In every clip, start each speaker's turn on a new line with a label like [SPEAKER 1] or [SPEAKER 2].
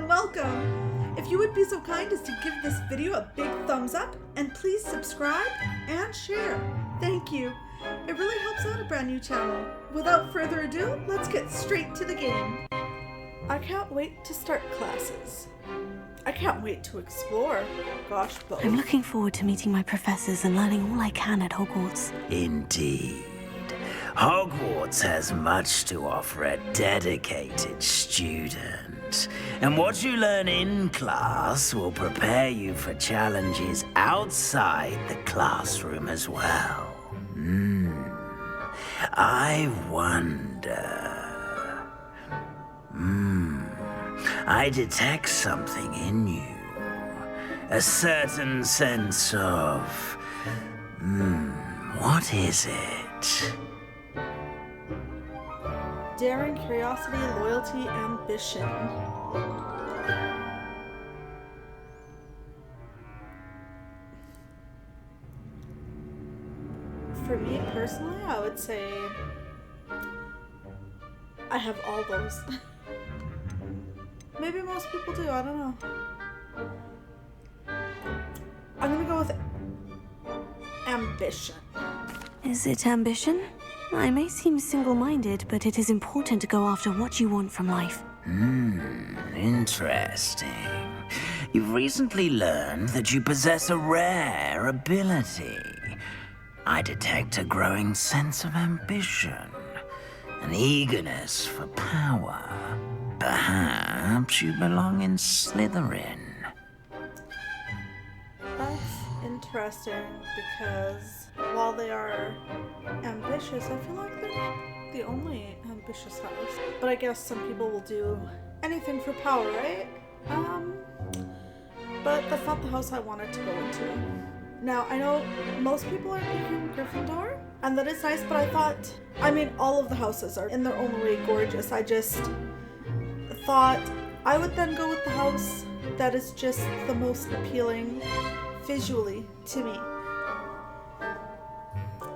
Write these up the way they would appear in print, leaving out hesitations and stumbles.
[SPEAKER 1] and welcome! If you would be so kind as to give this video a big thumbs up, and please subscribe and share. Thank you. It really helps out a brand new channel. Without further ado, let's get straight to the game. I can't wait to start classes. I can't wait to explore. Gosh, both.
[SPEAKER 2] I'm looking forward to meeting my professors and learning all I can at Hogwarts.
[SPEAKER 3] Indeed. Hogwarts has much to offer a dedicated student. And what you learn in class will prepare you for challenges outside the classroom as well. I wonder... I detect something in you. A certain sense of... what is it?
[SPEAKER 1] Daring, curiosity, loyalty, ambition. For me personally, I would say I have all those. Maybe most people do, I don't know. I'm gonna go with ambition.
[SPEAKER 2] Is it ambition? I may seem single-minded, but it is important to go after what you want from life.
[SPEAKER 3] Interesting. You've recently learned that you possess a rare ability. I detect a growing sense of ambition, an eagerness for power. Perhaps you belong in Slytherin.
[SPEAKER 1] That's interesting because while they are ambitious, I feel like they're not the only ambitious house. But I guess some people will do anything for power, right? But that's not the house I wanted to go into. Now, I know most people are picking Gryffindor, and that is nice, but I thought, all of the houses are in their own way gorgeous. I just thought I would then go with the house that is just the most appealing visually to me.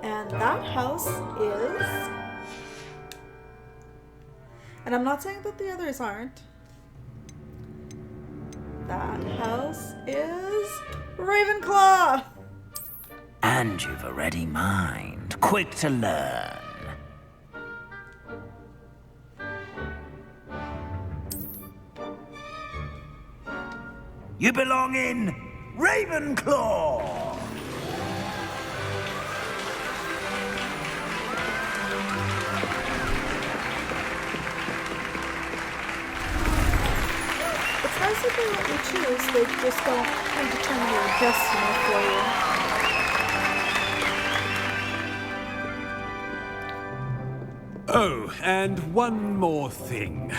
[SPEAKER 1] And that house is... and I'm not saying that the others aren't. That house is Ravenclaw!
[SPEAKER 3] And you've a ready mind, quick to learn. You belong in Ravenclaw!
[SPEAKER 1] It's nice that they let you choose, they just don't determine your destiny for you.
[SPEAKER 4] Oh, and one more thing.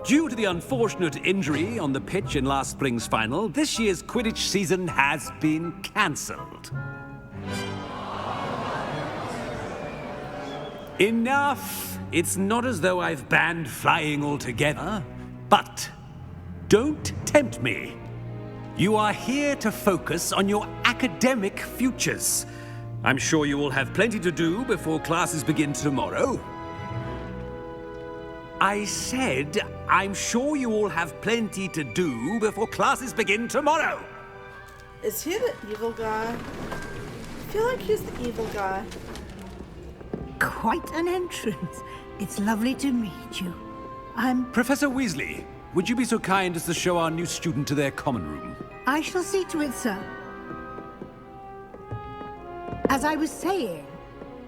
[SPEAKER 4] Due to the unfortunate injury on the pitch in last spring's final, this year's Quidditch season has been cancelled. Enough! It's not as though I've banned flying altogether, but don't tempt me. You are here to focus on your academic futures. I'm sure you will have plenty to do before classes begin tomorrow. I said, I'm sure you all have plenty to do before classes begin tomorrow.
[SPEAKER 1] Is he the evil guy? I feel like he's the evil guy.
[SPEAKER 5] Quite an entrance. It's lovely to meet you. I'm...
[SPEAKER 4] Professor Weasley, would you be so kind as to show our new student to their common room?
[SPEAKER 5] I shall see to it, sir. As I was saying,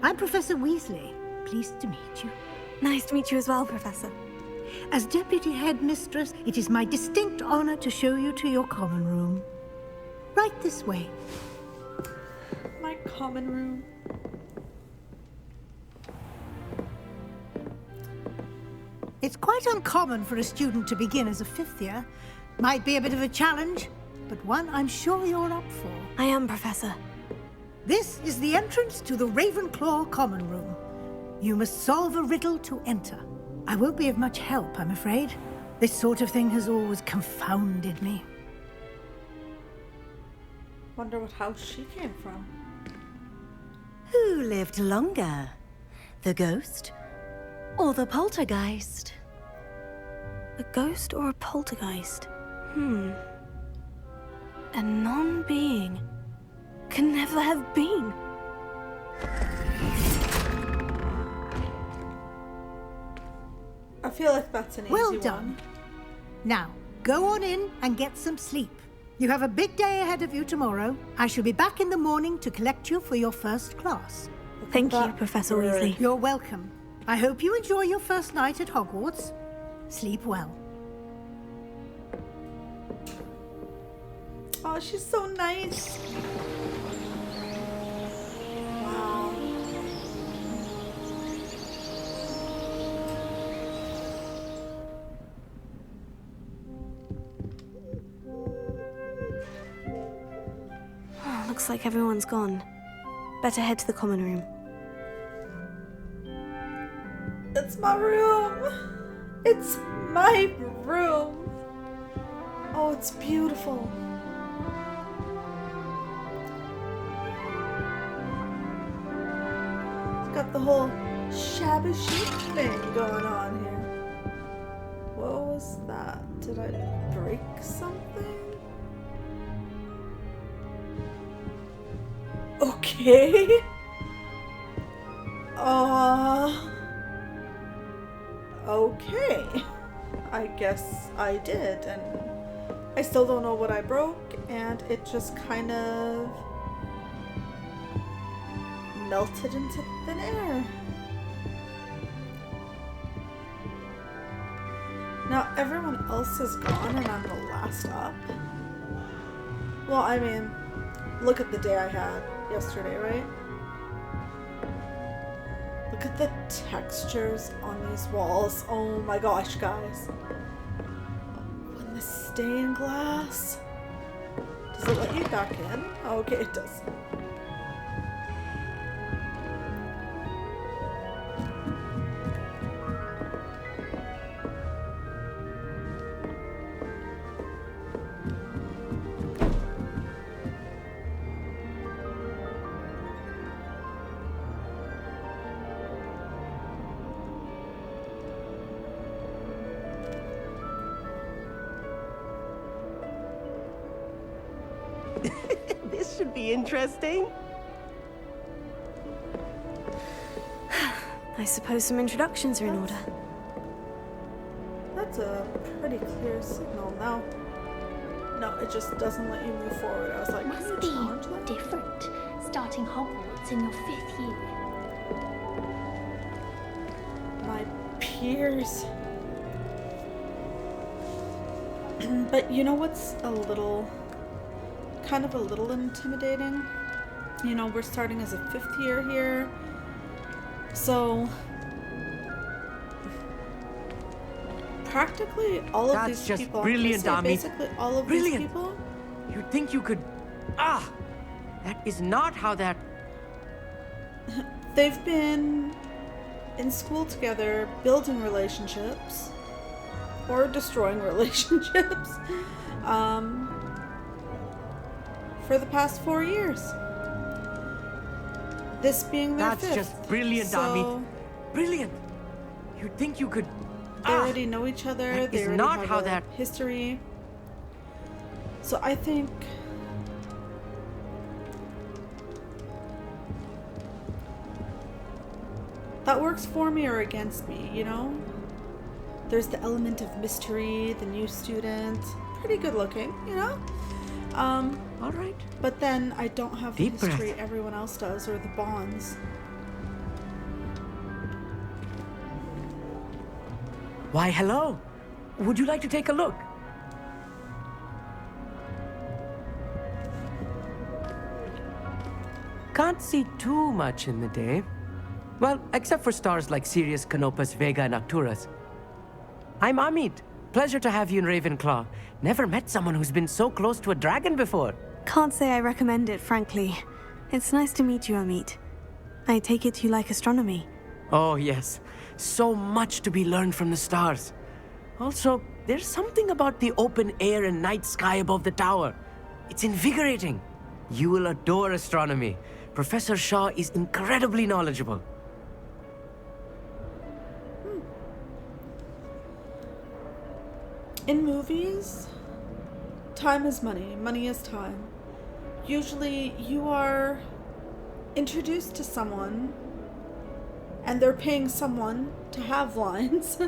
[SPEAKER 5] I'm Professor Weasley. Pleased to meet you.
[SPEAKER 2] Nice to meet you as well, Professor.
[SPEAKER 5] As Deputy Headmistress, it is my distinct honor to show you to your common room. Right this way.
[SPEAKER 1] My common room.
[SPEAKER 5] It's quite uncommon for a student to begin as a fifth year. Might be a bit of a challenge, but one I'm sure you're up for.
[SPEAKER 2] I am, Professor.
[SPEAKER 5] This is the entrance to the Ravenclaw common room. You must solve a riddle to enter. I won't be of much help, I'm afraid. This sort of thing has always confounded me.
[SPEAKER 1] Wonder what house she came from.
[SPEAKER 6] Who lived longer? The ghost or the poltergeist?
[SPEAKER 2] A ghost or a poltergeist? A non-being can never have been.
[SPEAKER 1] I feel like that's an easy
[SPEAKER 5] Well
[SPEAKER 1] one.
[SPEAKER 5] done. Now, go on in and get some sleep. You have a big day ahead of you tomorrow. I shall be back in the morning to collect you for your first class.
[SPEAKER 2] Thank you,
[SPEAKER 1] that
[SPEAKER 2] Professor
[SPEAKER 1] bird.
[SPEAKER 2] Weasley.
[SPEAKER 5] You're welcome. I hope you enjoy your first night at Hogwarts. Sleep well.
[SPEAKER 1] Oh, she's so nice. Wow.
[SPEAKER 2] Looks like everyone's gone. Better head to the common room.
[SPEAKER 1] It's my room. It's my room. Oh, it's beautiful. It's got the whole shabby chic thing going on here. What was that? Did I break something? Okay. Okay. I guess I did, and I still don't know what I broke, and it just kind of melted into thin air. Now everyone else is gone and I'm the last up. Well, I mean, look at the day I had yesterday, right? Look at the textures on these walls. Oh my gosh, guys. When the stained glass. Does it let you back in? Oh, okay, it does.
[SPEAKER 7] This should be interesting.
[SPEAKER 2] I suppose some introductions are in order.
[SPEAKER 1] That's a pretty clear signal. Now, no, it just doesn't let you move forward. I was like, can you
[SPEAKER 8] Must
[SPEAKER 1] challenge
[SPEAKER 8] be
[SPEAKER 1] that?
[SPEAKER 8] different starting Hogwarts in your 5th year.
[SPEAKER 1] My peers. But you know what's kind of a little intimidating? You know, we're starting as a 5th year here. So practically all of
[SPEAKER 7] That's
[SPEAKER 1] these
[SPEAKER 7] just
[SPEAKER 1] people,
[SPEAKER 7] brilliant,
[SPEAKER 1] I'm gonna
[SPEAKER 7] Ami.
[SPEAKER 1] say basically all of
[SPEAKER 7] Brilliant.
[SPEAKER 1] these people,
[SPEAKER 7] You'd think you could... Ah! That is not how that...
[SPEAKER 1] they've been in school together, building relationships or destroying relationships for the past 4 years. This being their
[SPEAKER 7] That's
[SPEAKER 1] 5th.
[SPEAKER 7] just brilliant,
[SPEAKER 1] so
[SPEAKER 7] Ami. Brilliant! You'd think you could...
[SPEAKER 1] They already know each other.
[SPEAKER 7] That
[SPEAKER 1] They
[SPEAKER 7] is
[SPEAKER 1] already
[SPEAKER 7] not
[SPEAKER 1] have
[SPEAKER 7] how
[SPEAKER 1] a
[SPEAKER 7] that...
[SPEAKER 1] history. So I think that works for me or against me, you know? There's the element of mystery, the new student, pretty good looking, you know?
[SPEAKER 7] All right.
[SPEAKER 1] But then I don't have the
[SPEAKER 7] Deep
[SPEAKER 1] history
[SPEAKER 7] breath.
[SPEAKER 1] everyone else does or the bonds.
[SPEAKER 7] Why, hello. Would you like to take a look? Can't see too much in the day. Well, except for stars like Sirius, Canopus, Vega, and Arcturus. I'm Amit. Pleasure to have you in Ravenclaw. Never met someone who's been so close to a dragon before.
[SPEAKER 2] Can't say I recommend it, frankly. It's nice to meet you, Amit. I take it you like astronomy.
[SPEAKER 7] Oh, yes. So much to be learned from the stars. Also, there's something about the open air and night sky above the tower. It's invigorating. You will adore astronomy. Professor Shaw is incredibly knowledgeable.
[SPEAKER 1] In movies, time is money. Money is time. Usually you are introduced to someone and they're paying someone to have lines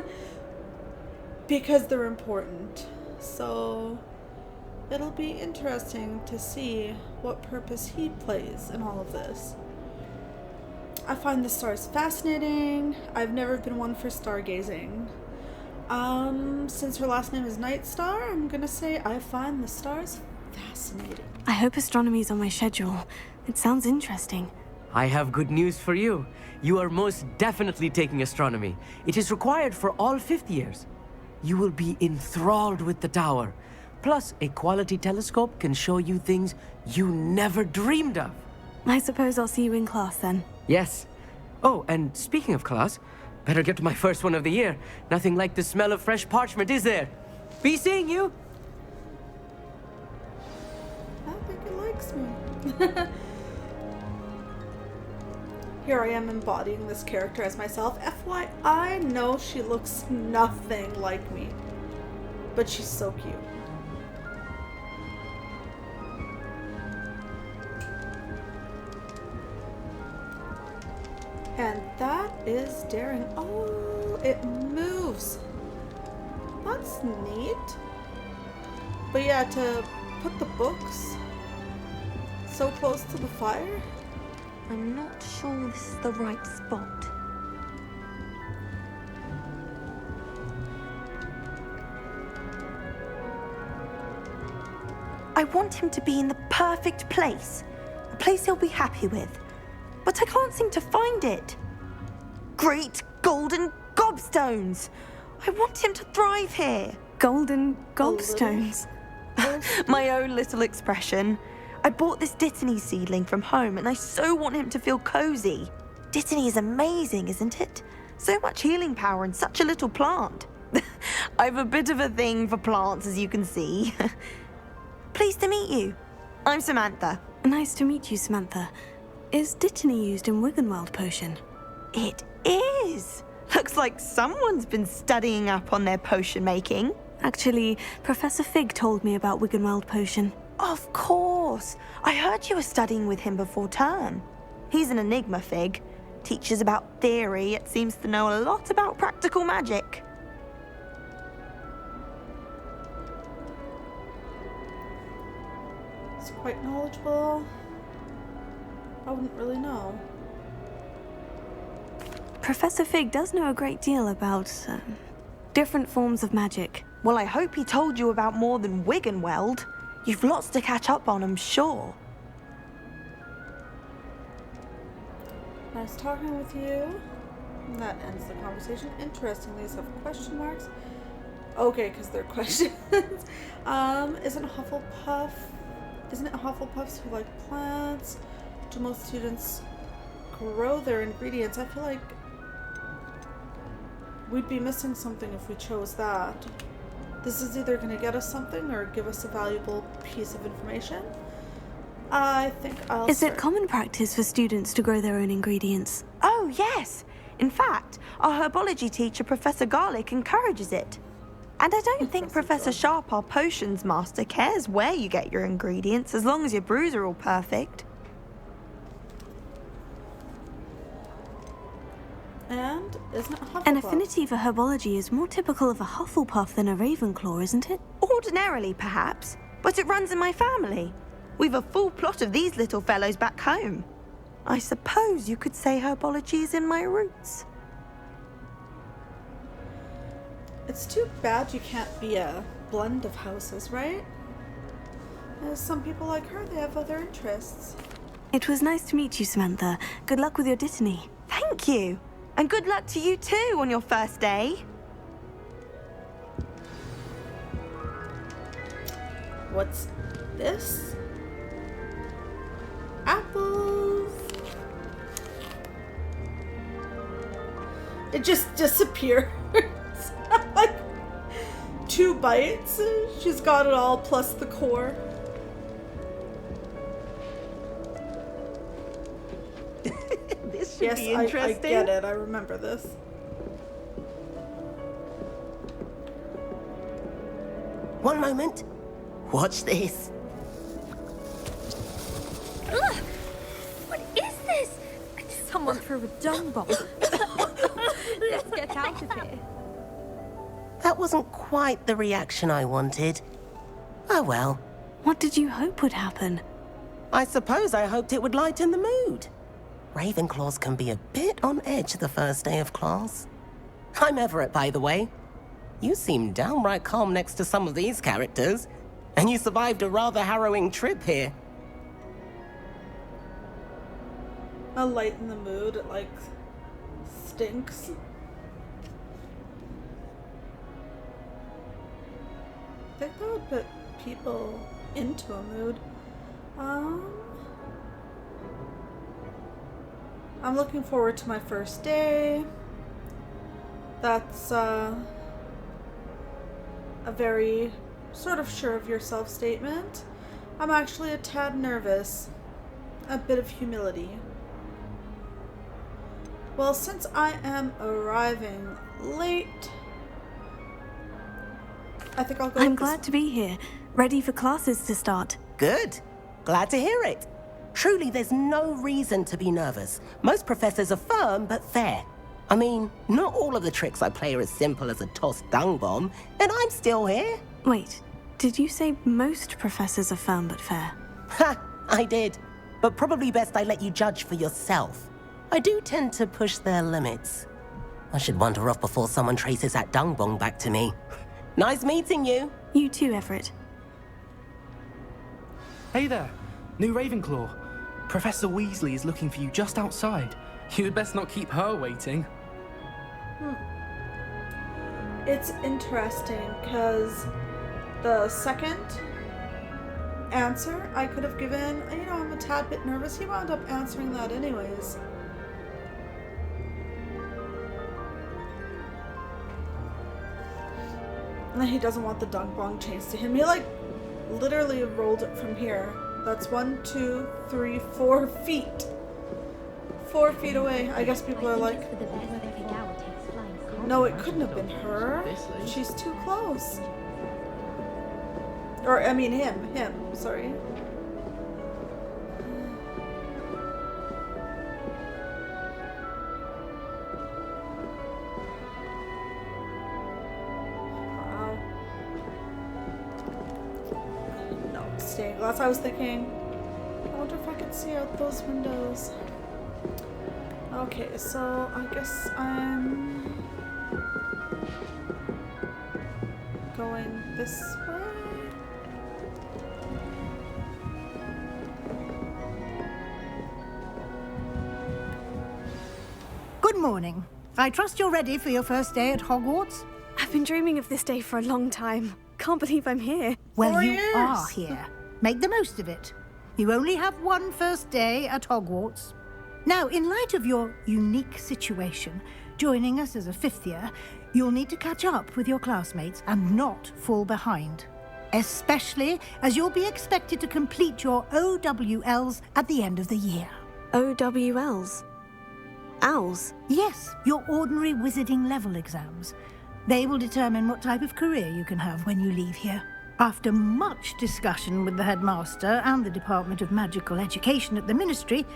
[SPEAKER 1] because they're important. So it'll be interesting to see what purpose he plays in all of this. I find the stars fascinating. I've never been one for stargazing. Since her last name is Night Star, I'm gonna say I find the stars fascinating.
[SPEAKER 2] I hope astronomy's on my schedule. It sounds interesting.
[SPEAKER 7] I have good news for you. You are most definitely taking astronomy. It is required for all 5th years. You will be enthralled with the tower. Plus, a quality telescope can show you things you never dreamed of.
[SPEAKER 2] I suppose I'll see you in class then.
[SPEAKER 7] Yes. Oh, and speaking of class, better get to my first one of the year. Nothing like the smell of fresh parchment, is there? Be seeing you!
[SPEAKER 1] I think it likes me. Here I am embodying this character as myself. FYI, I know she looks nothing like me, but she's so cute. And that is daring. Oh, it moves. That's neat. But yeah, to put the books so close to the fire.
[SPEAKER 2] I'm not sure this is the right spot.
[SPEAKER 9] I want him to be in the perfect place. A place he'll be happy with. But I can't seem to find it. Great golden gobstones! I want him to thrive here.
[SPEAKER 2] Golden gobstones.
[SPEAKER 9] My own little expression. I bought this Dittany seedling from home and I so want him to feel cozy. Dittany is amazing, isn't it? So much healing power in such a little plant. I've a bit of a thing for plants, as you can see. Pleased to meet you. I'm Samantha.
[SPEAKER 2] Nice to meet you, Samantha. Is Dittany used in Wiggenweld potion?
[SPEAKER 9] It is. Looks like someone's been studying up on their potion making.
[SPEAKER 2] Actually, Professor Fig told me about Wiggenweld potion.
[SPEAKER 9] Of course. I heard you were studying with him before term. He's an enigma, Fig. Teaches about theory, yet seems to know a lot about practical magic.
[SPEAKER 1] It's quite knowledgeable. I wouldn't really know.
[SPEAKER 2] Professor Fig does know a great deal about different forms of magic.
[SPEAKER 9] Well, I hope he told you about more than Wiggenweld. You've lots to catch up on, I'm sure.
[SPEAKER 1] Nice talking with you. And that ends the conversation. Interesting, these have question marks. Okay, because they're questions. Isn't it Hufflepuffs who like plants? Do most students grow their ingredients? I feel like we'd be missing something if we chose that. This is either going to get us something or give us a valuable piece of information. I think I'll
[SPEAKER 2] Is it common practice for students to grow their own ingredients?
[SPEAKER 9] Oh, yes. In fact, our herbology teacher, Professor Garlick, encourages it. And I don't think Professor Sharp, our potions master, cares where you get your ingredients as long as your brews are all perfect.
[SPEAKER 1] And isn't it Hufflepuff?
[SPEAKER 2] An affinity for herbology is more typical of a Hufflepuff than a Ravenclaw, isn't it?
[SPEAKER 9] Ordinarily, perhaps, but it runs in my family. We've a full plot of these little fellows back home. I suppose you could say herbology is in my roots.
[SPEAKER 1] It's too bad you can't be a blend of houses, right? As some people like her, they have other interests.
[SPEAKER 2] It was nice to meet you, Samantha. Good luck with your Dittany.
[SPEAKER 9] Thank you. And good luck to you too on your first day.
[SPEAKER 1] What's this? Apples. It just disappears. Like 2 bites. She's got it all plus the core.
[SPEAKER 9] This should be interesting.
[SPEAKER 1] I get it. I remember this.
[SPEAKER 10] One moment. Watch this.
[SPEAKER 2] Ugh! What is this? Someone threw a dung bomb. Let's get out of here.
[SPEAKER 10] That wasn't quite the reaction I wanted. Oh well.
[SPEAKER 2] What did you hope would happen?
[SPEAKER 10] I suppose I hoped it would lighten the mood. Ravenclaws can be a bit on edge the first day of class. I'm Everett, by the way. You seem downright calm next to some of these characters, and you survived a rather harrowing trip here.
[SPEAKER 1] I'll lighten the mood. It like stinks. I think that would put people into a mood. I'm looking forward to my first day. That's a very sort of sure of yourself statement. I'm actually a tad nervous. A bit of humility. Well, since I am arriving late, I think I'll go.
[SPEAKER 2] I'm glad to be here, ready for classes to start.
[SPEAKER 10] Good. Glad to hear it. Truly, there's no reason to be nervous. Most professors are firm but fair. I mean, not all of the tricks I play are as simple as a tossed dung bomb, and I'm still here.
[SPEAKER 2] Wait, did you say most professors are firm but fair?
[SPEAKER 10] Ha! I did. But probably best I let you judge for yourself. I do tend to push their limits. I should wander off before someone traces that dung bomb back to me. Nice meeting you.
[SPEAKER 2] You too, Everett.
[SPEAKER 11] Hey there, new Ravenclaw. Professor Weasley is looking for you just outside. You'd best not keep her waiting.
[SPEAKER 1] It's interesting because the second answer I could have given, you know, I'm a tad bit nervous. He wound up answering that anyways. And he doesn't want the dung bong changed to him. He like literally rolled it from here. That's 1, 2, 3, 4 feet. 4 feet away. I guess people are like, no, it couldn't have been her. She's too close. Or, I mean him, sorry. Wow. No, stained glass. I was thinking, I wonder if I could see out those windows. Okay, so I guess I'm going this way.
[SPEAKER 5] Good morning. I trust you're ready for your first day at Hogwarts?
[SPEAKER 2] I've been dreaming of this day for a long time. Can't believe I'm here.
[SPEAKER 5] Well,
[SPEAKER 1] 4
[SPEAKER 5] you
[SPEAKER 1] years.
[SPEAKER 5] are here. Make the most of it. You only have one first day at Hogwarts. Now, in light of your unique situation, joining us as a 5th year, you'll need to catch up with your classmates and not fall behind. Especially as you'll be expected to complete your OWLs at the end of the year.
[SPEAKER 2] OWLs? Owls?
[SPEAKER 5] Yes, your ordinary wizarding level exams. They will determine what type of career you can have when you leave here. After much discussion with the headmaster and the Department of Magical Education at the Ministry,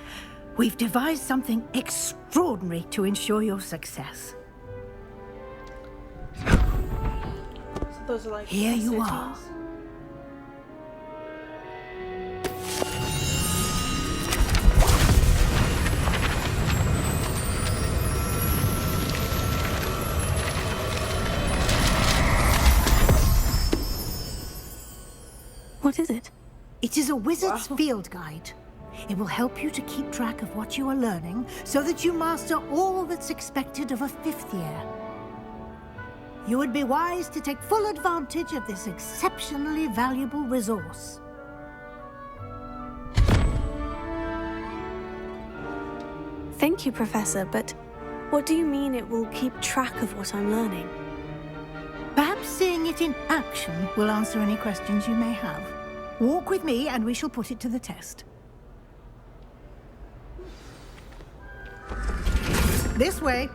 [SPEAKER 5] we've devised something extraordinary to ensure your success.
[SPEAKER 1] So those are like
[SPEAKER 5] Here you
[SPEAKER 1] SATs.
[SPEAKER 5] are.
[SPEAKER 2] What is it?
[SPEAKER 5] It is a wizard's field guide. It will help you to keep track of what you are learning so that you master all that's expected of a 5th year. You would be wise to take full advantage of this exceptionally valuable resource.
[SPEAKER 2] Thank you, Professor, but what do you mean it will keep track of what I'm learning?
[SPEAKER 5] Perhaps seeing it in action will answer any questions you may have. Walk with me and we shall put it to the test. This way.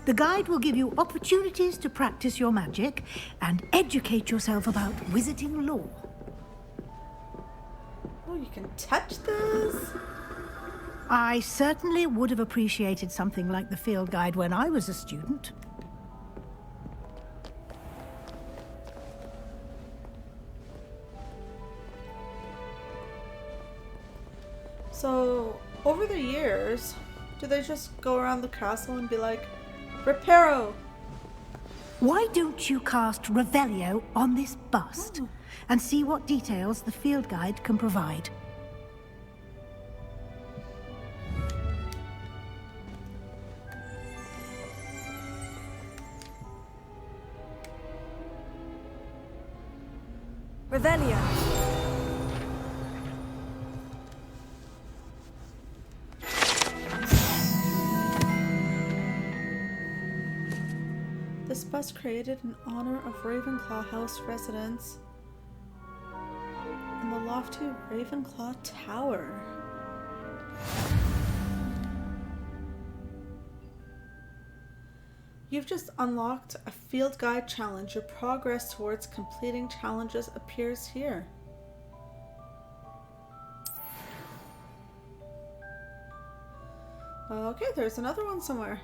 [SPEAKER 5] The guide will give you opportunities to practice your magic and educate yourself about wizarding lore.
[SPEAKER 1] Oh, you can touch this?
[SPEAKER 5] I certainly would have appreciated something like the field guide when I was a student.
[SPEAKER 1] So, over the years, do they just go around the castle and be like, Reparo!
[SPEAKER 5] Why don't you cast Revelio on this bust and see what details the field guide can provide?
[SPEAKER 2] Revelio.
[SPEAKER 1] This bust created in honor of Ravenclaw House residents in the lofty Ravenclaw Tower. You've just unlocked a field guide challenge. Your progress towards completing challenges appears here. Okay, there's another one somewhere.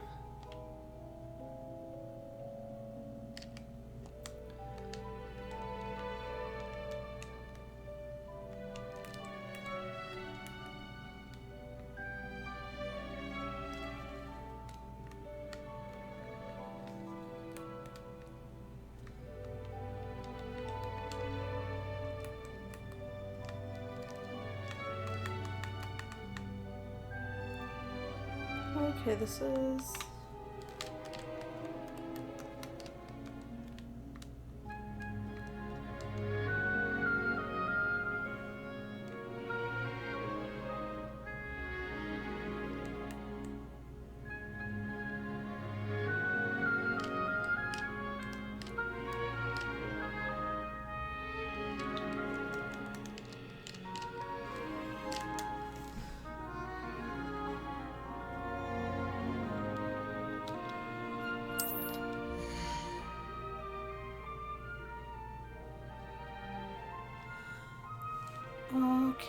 [SPEAKER 1] Okay, this is... Okay.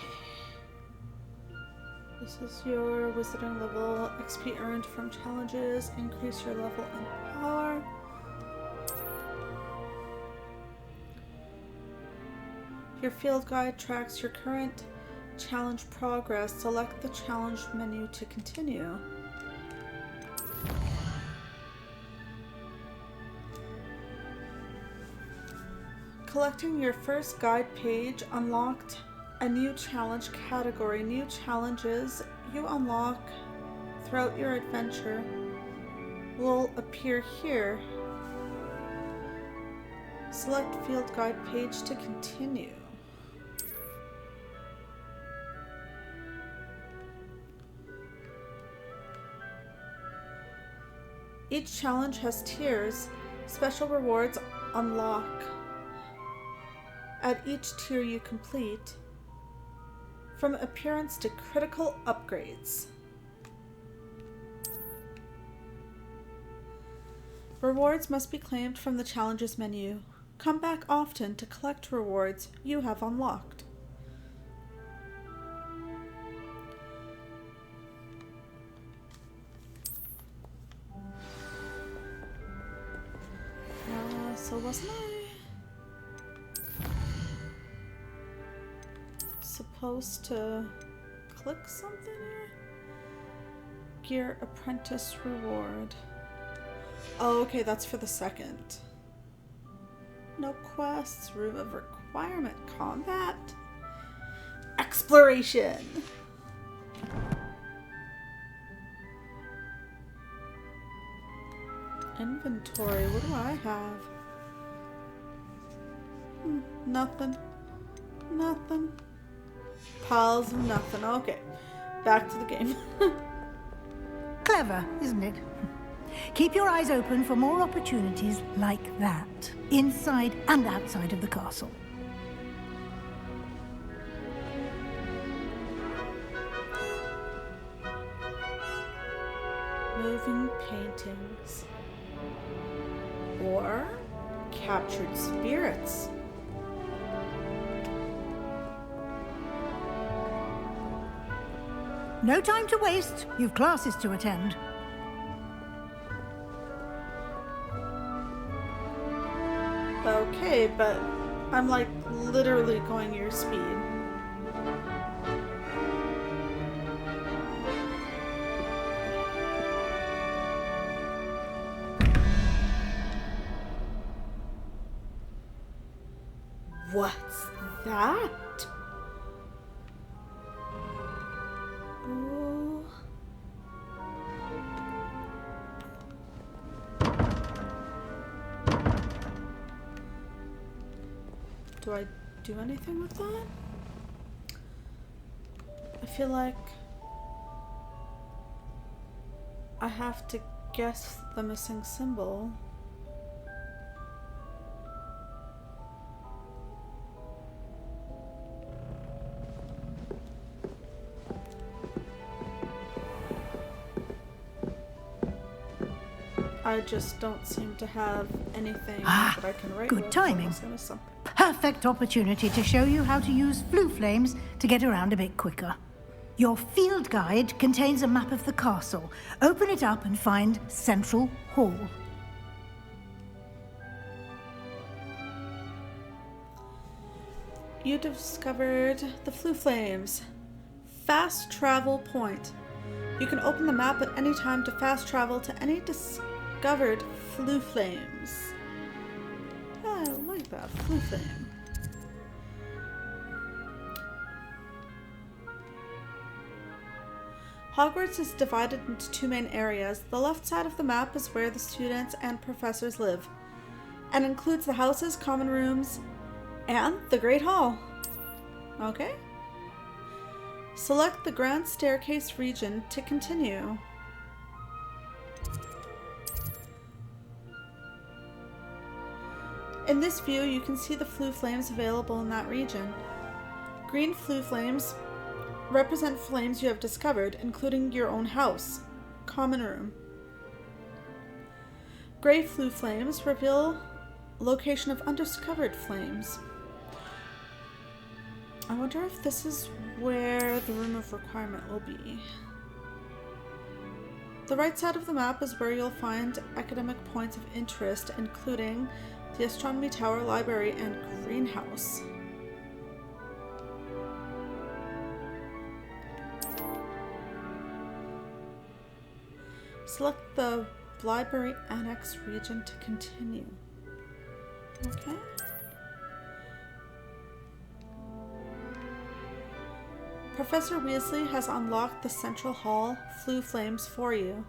[SPEAKER 1] This is your wizarding level. XP earned from challenges. Increase your level and power. Your field guide tracks your current challenge progress. Select the challenge menu to continue. Collecting your first guide page unlocked a new challenge category. New challenges you unlock throughout your adventure will appear here. Select field guide page to continue. Each challenge has tiers. Special rewards unlock at each tier you complete, from appearance to critical upgrades. Rewards must be claimed from the challenges menu. Come back often to collect rewards you have unlocked. So wasn't I supposed to click something here? Gear apprentice reward. Oh, okay, that's for the second. No quests, room of requirement, combat, exploration. Inventory, what do I have? Nothing. Nothing. Piles of nothing. Okay. Back to the game.
[SPEAKER 5] Clever, isn't it? Keep your eyes open for more opportunities like that, inside and outside of the castle.
[SPEAKER 1] Moving paintings. Or captured spirits.
[SPEAKER 5] No time to waste. You've classes to attend.
[SPEAKER 1] Okay, but I'm like literally going your speed. What's that? Oh. Do I do anything with that? I feel like I have to guess the missing symbol. I just don't seem to have anything that I can write
[SPEAKER 5] good
[SPEAKER 1] with.
[SPEAKER 5] timing. Perfect opportunity to show you how to use flue flames to get around a bit quicker. Your field guide contains a map of the castle. Open it up and find Central Hall.
[SPEAKER 1] You discovered the flue flames. Fast travel point. You can open the map at any time to fast travel to any discovered flue flames. I like that, flue flame. Hogwarts is divided into two main areas. The left side of the map is where the students and professors live, and includes the houses, common rooms, and the Great Hall. Okay. Select the Grand Staircase region to continue. In this view, you can see the flue flames available in that region. Green flue flames represent flames you have discovered, including your own house, common room. Gray flue flames reveal location of undiscovered flames. I wonder if this is where the room of requirement will be. The right side of the map is where you'll find academic points of interest, including the Astronomy Tower, Library, and Greenhouse. Select the Library Annex region to continue. Okay. Professor Weasley has unlocked the Central Hall flue flames for you.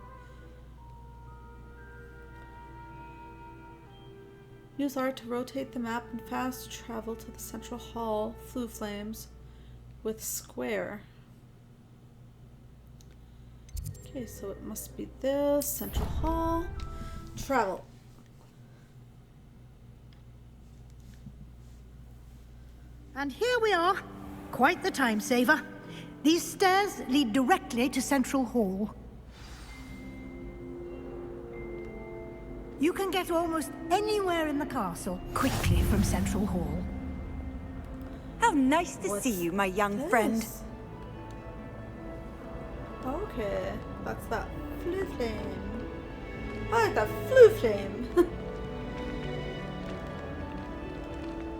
[SPEAKER 1] Use R to rotate the map and fast travel to the Central Hall flue flames with square. Okay, so it must be this, Central Hall, travel.
[SPEAKER 5] And here we are. Quite the time saver. These stairs lead directly to Central Hall. You can get almost anywhere in the castle quickly from Central Hall.
[SPEAKER 6] How nice to see you, my young friend.
[SPEAKER 1] Okay, that's that flue flame. I like that flue flame.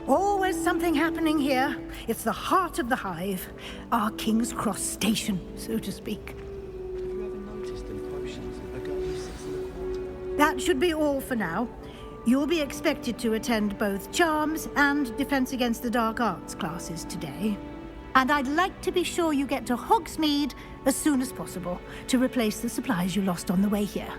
[SPEAKER 5] Always something happening here. It's the heart of the hive. Our King's Cross station, so to speak. That should be all for now. You'll be expected to attend both Charms and Defense Against the Dark Arts classes today. And I'd like to be sure you get to Hogsmeade as soon as possible to replace the supplies you lost on the way here.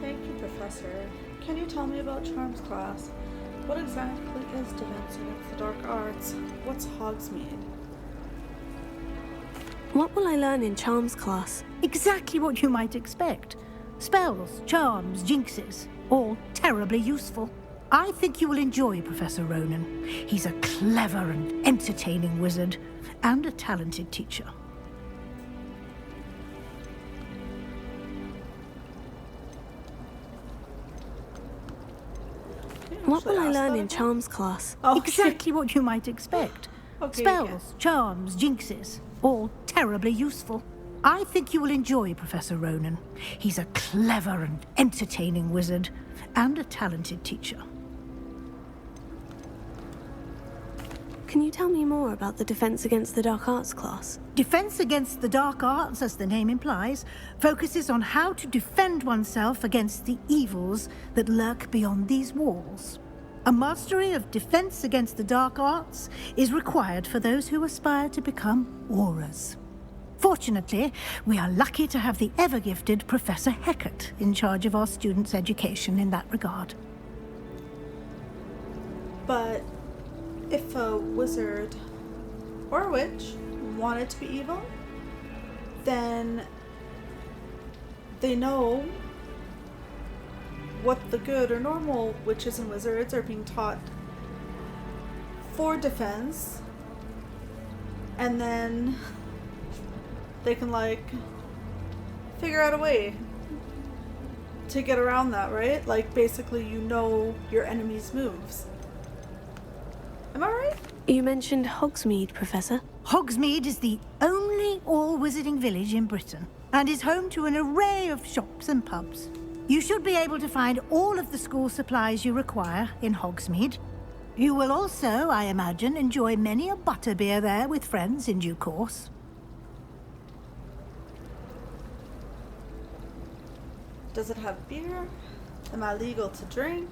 [SPEAKER 1] Thank you, Professor. Can you tell me about Charms class? What exactly is Defense Against the Dark Arts? What's Hogsmeade?
[SPEAKER 2] What will I learn in Charms class?
[SPEAKER 5] Exactly what you might expect. Spells, charms, jinxes, all terribly useful. I think you will enjoy Professor Ronan. He's a clever and entertaining wizard, and a talented teacher.
[SPEAKER 2] What will I
[SPEAKER 1] ask
[SPEAKER 2] learn
[SPEAKER 1] that
[SPEAKER 2] in
[SPEAKER 1] again?
[SPEAKER 2] charms class?
[SPEAKER 1] Oh,
[SPEAKER 5] Exactly what you might expect.
[SPEAKER 1] Okay,
[SPEAKER 5] Spells, charms, jinxes, all terribly useful. I think you will enjoy Professor Ronan. He's a clever and entertaining wizard, and a talented teacher.
[SPEAKER 2] Can you tell me more about the Defense Against the Dark Arts class?
[SPEAKER 5] Defense Against the Dark Arts, as the name implies, focuses on how to defend oneself against the evils that lurk beyond these walls. A mastery of Defense Against the Dark Arts is required for those who aspire to become auras. Fortunately, we are lucky to have the ever-gifted Professor Heckert in charge of our students' education in that regard.
[SPEAKER 1] But if a wizard or a witch wanted to be evil, then they know what the good or normal witches and wizards are being taught for defense, and then they can like figure out a way to get around that, right? Like basically you know your enemy's moves. Am I right?
[SPEAKER 2] You mentioned Hogsmeade, Professor.
[SPEAKER 5] Hogsmeade is the only all-wizarding village in Britain and is home to an array of shops and pubs. You should be able to find all of the school supplies you require in Hogsmeade. You will also, I imagine, enjoy many a butterbeer there with friends in due course.
[SPEAKER 1] Does it have beer? Am I legal to drink?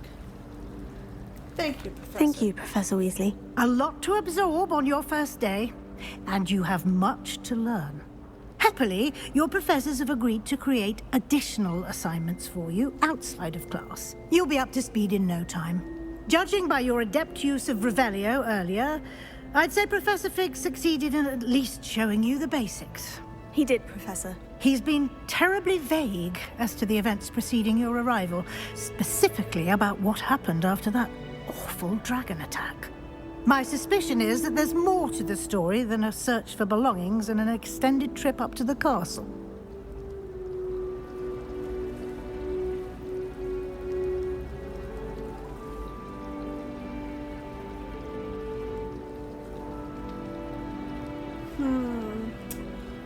[SPEAKER 1] Thank you, Professor.
[SPEAKER 2] Thank you, Professor Weasley.
[SPEAKER 5] A lot to absorb on your first day, and you have much to learn. Happily, your professors have agreed to create additional assignments for you outside of class. You'll be up to speed in no time. Judging by your adept use of Revelio earlier, I'd say Professor Fig succeeded in at least showing you the basics.
[SPEAKER 2] He did, Professor.
[SPEAKER 5] He's been terribly vague as to the events preceding your arrival, specifically about what happened after that awful dragon attack. My suspicion is that there's more to the story than a search for belongings and an extended trip up to the castle.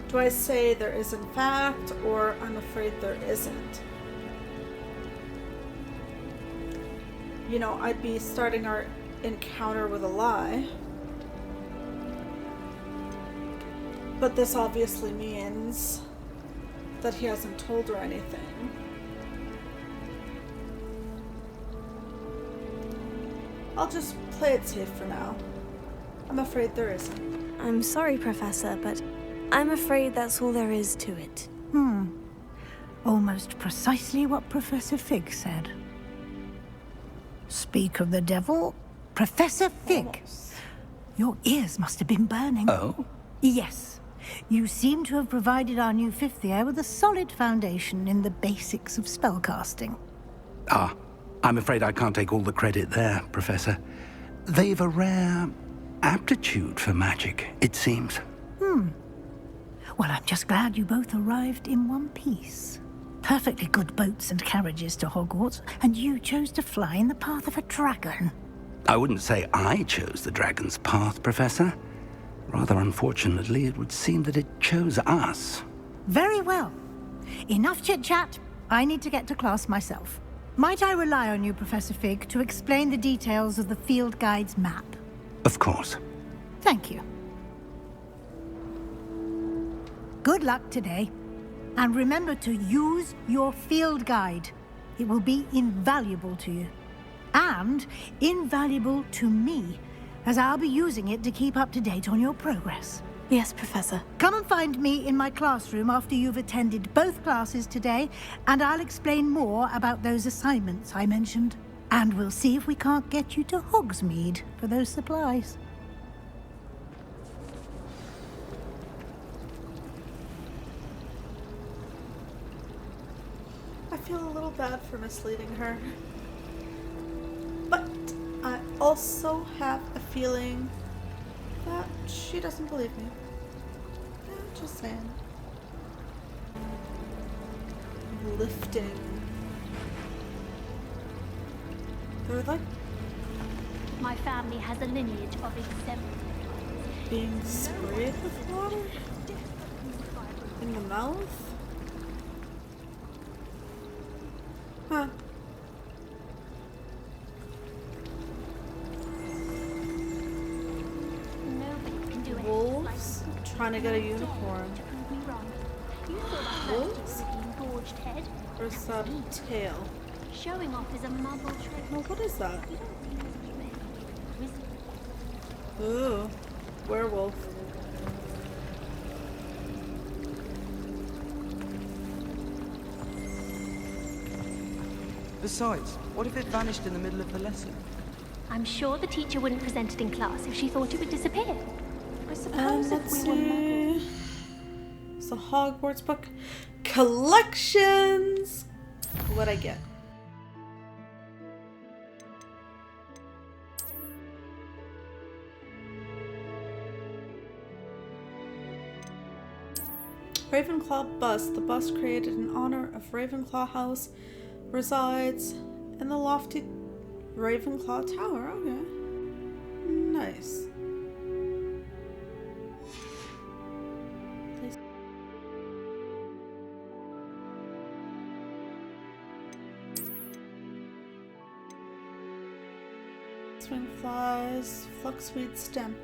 [SPEAKER 1] Do I say there is in fact, or I'm afraid there isn't? You know, I'd be starting our encounter with a lie. But this obviously means that he hasn't told her anything. I'll just play it safe for now. I'm afraid there isn't.
[SPEAKER 2] I'm sorry, Professor, but I'm afraid that's all there is to it.
[SPEAKER 5] Almost precisely what Professor Fig said. Speak of the devil, Professor Fig. Your ears must have been burning.
[SPEAKER 3] Oh?
[SPEAKER 5] Yes. You seem to have provided our new fifth year with a solid foundation in the basics of spellcasting.
[SPEAKER 12] Ah, I'm afraid I can't take all the credit there, Professor. They've a rare aptitude for magic, it seems.
[SPEAKER 5] Well, I'm just glad you both arrived in one piece. Perfectly good boats and carriages to Hogwarts, and you chose to fly in the path of a dragon.
[SPEAKER 12] I wouldn't say I chose the dragon's path, Professor. Rather unfortunately, it would seem that it chose us.
[SPEAKER 5] Very well. Enough chit-chat. I need to get to class myself. Might I rely on you, Professor Fig, to explain the details of the field guide's map?
[SPEAKER 12] Of course.
[SPEAKER 5] Thank you. Good luck today. And remember to use your field guide. It will be invaluable to you. And invaluable to me, as I'll be using it to keep up to date on your progress.
[SPEAKER 2] Yes, Professor.
[SPEAKER 5] Come and find me in my classroom after you've attended both classes today, and I'll explain more about those assignments I mentioned. And we'll see if we can't get you to Hogsmeade for those supplies.
[SPEAKER 1] I feel a little bad for misleading her. But I also have a feeling that she doesn't believe me. Yeah, just saying. Lifting. They're like
[SPEAKER 8] My family has a lineage of exemplary.
[SPEAKER 1] Being sprayed with water? In the mouth? Huh.
[SPEAKER 8] Nobody can do it.
[SPEAKER 1] Wolves trying to get a unicorn.
[SPEAKER 8] To prove me wrong. You thought I
[SPEAKER 1] Wolves?
[SPEAKER 8] engorged head.
[SPEAKER 1] Or is that a tail?
[SPEAKER 8] Showing off is a muggle trick.
[SPEAKER 1] Oh, what is that?
[SPEAKER 8] You don't think it's Weasley.
[SPEAKER 1] Ooh, werewolf.
[SPEAKER 13] Besides, what if it vanished in the middle of the lesson?
[SPEAKER 8] I'm sure the teacher wouldn't present it in class if she thought it would disappear. I suppose
[SPEAKER 1] Let's
[SPEAKER 8] if we were muggles.
[SPEAKER 1] see. It's the Hogwarts book collections. What'd I get? Ravenclaw bust. The bust created in honor of Ravenclaw House resides in the lofty Ravenclaw Tower. Okay. Nice. Swing flies, fluxweed stem.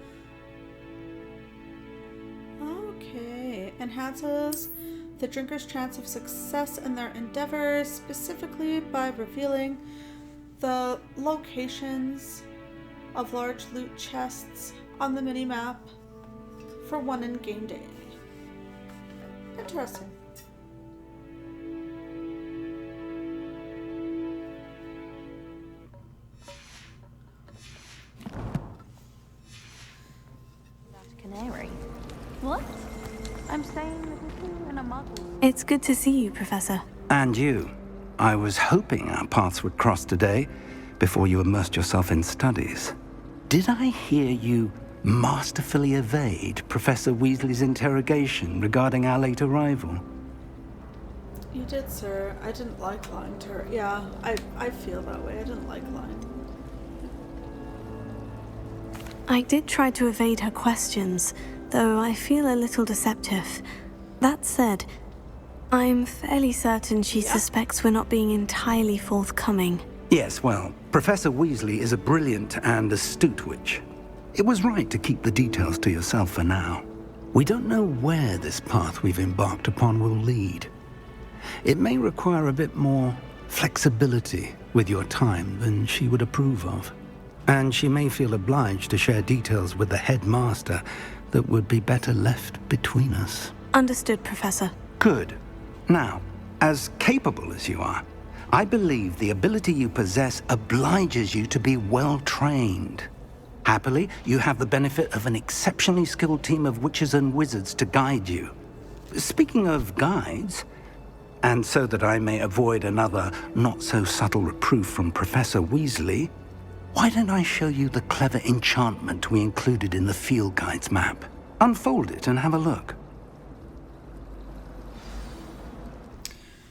[SPEAKER 1] Okay. Enhances the drinker's chance of success in their endeavors, specifically by revealing the locations of large loot chests on the mini-map for one in-game day. Interesting.
[SPEAKER 9] Canary.
[SPEAKER 8] What?
[SPEAKER 9] I'm staying with you in a muggle.
[SPEAKER 2] It's good to see you, Professor.
[SPEAKER 12] And you. I was hoping our paths would cross today before you immersed yourself in studies. Did I hear you masterfully evade Professor Weasley's interrogation regarding our late arrival?
[SPEAKER 1] You did, sir. I didn't like lying to her. Yeah, I feel that way. I didn't like lying.
[SPEAKER 2] I did try to evade her questions, though I feel a little deceptive. That said, I'm fairly certain she suspects we're not being entirely forthcoming.
[SPEAKER 12] Yes, well, Professor Weasley is a brilliant and astute witch. It was right to keep the details to yourself for now. We don't know where this path we've embarked upon will lead. It may require a bit more flexibility with your time than she would approve of. And she may feel obliged to share details with the headmaster that would be better left between us.
[SPEAKER 2] Understood, Professor.
[SPEAKER 12] Good. Now, as capable as you are, I believe the ability you possess obliges you to be well trained. Happily, you have the benefit of an exceptionally skilled team of witches and wizards to guide you. Speaking of guides, and so that I may avoid another not-so-subtle reproof from Professor Weasley, why don't I show you the clever enchantment we included in the field guide's map? Unfold it and have a look.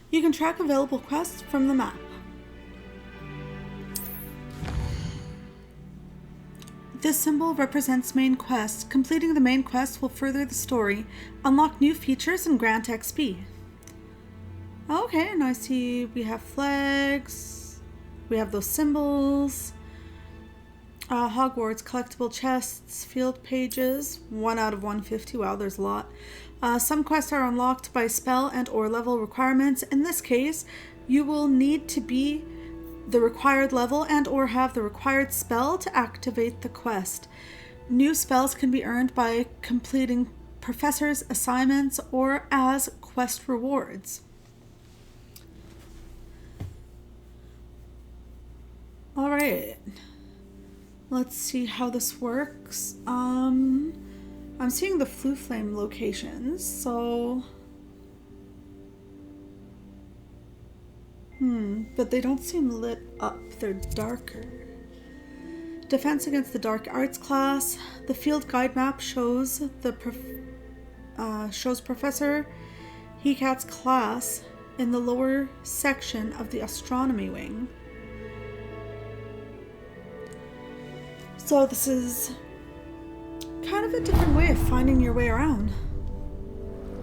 [SPEAKER 1] You can track available quests from the map. This symbol represents main quests. Completing the main quest will further the story, unlock new features, and grant XP. Okay, and I see we have flags. We have those symbols. Hogwarts collectible chests, field pages, 1 out of 150. Wow, there's a lot. Some quests are unlocked by spell and or level requirements. In this case, you will need to be the required level and or have the required spell to activate the quest. New spells can be earned by completing professors' assignments or as quest rewards. All right. Let's see how this works. I'm seeing the Floo Flame locations, so... but they don't seem lit up. They're darker. Defense against the Dark Arts class. The field guide map shows shows Professor Hecat's class in the lower section of the astronomy wing. So this is kind of a different way of finding your way around.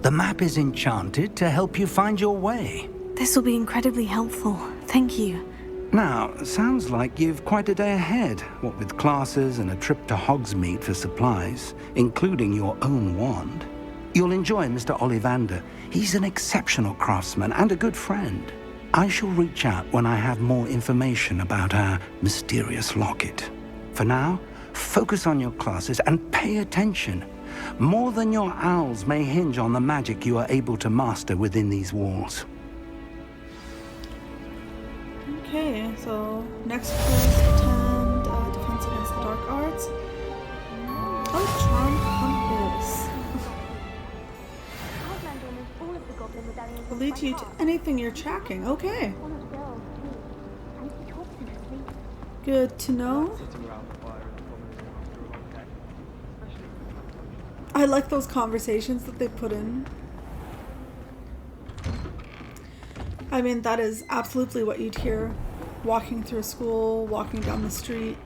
[SPEAKER 12] The map is enchanted to help you find your way.
[SPEAKER 2] This will be incredibly helpful. Thank you.
[SPEAKER 12] Now, sounds like you've quite a day ahead, what with classes and a trip to Hogsmeade for supplies, including your own wand. You'll enjoy Mr. Ollivander. He's an exceptional craftsman and a good friend. I shall reach out when I have more information about our mysterious locket. For now, focus on your classes and pay attention. More than your owls may hinge on the magic you are able to master within these walls.
[SPEAKER 1] Okay, so next class, attend Defense Against the Dark Arts. Oh, Charm Compass. Will lead you to anything you're tracking. Okay. Good to know. I like those conversations that they put in. I mean, that is absolutely what you'd hear walking through school, walking down the street.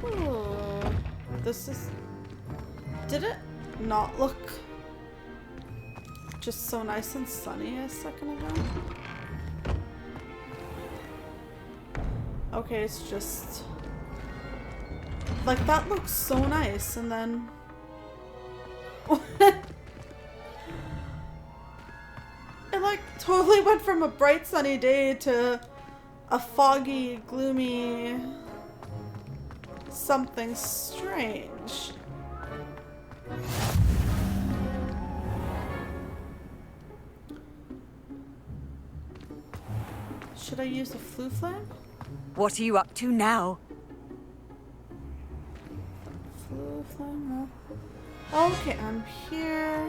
[SPEAKER 1] Ooh, this is... Did it not look just so nice and sunny a second ago? Okay, it's just... Like, that looks so nice, and then... It, like, totally went from a bright sunny day to a foggy, gloomy... something strange. Should I use a flue flame?
[SPEAKER 6] What are you up to now?
[SPEAKER 1] Flue flame, no. Okay, I'm here.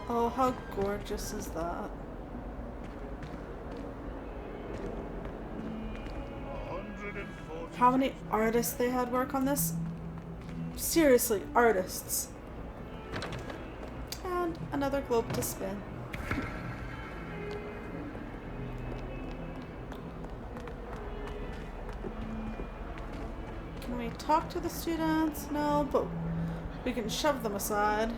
[SPEAKER 1] Oh, how gorgeous is that? How many artists they had work on this? Seriously, artists. And another globe to spin. Can we talk to the students? No, but we can shove them aside.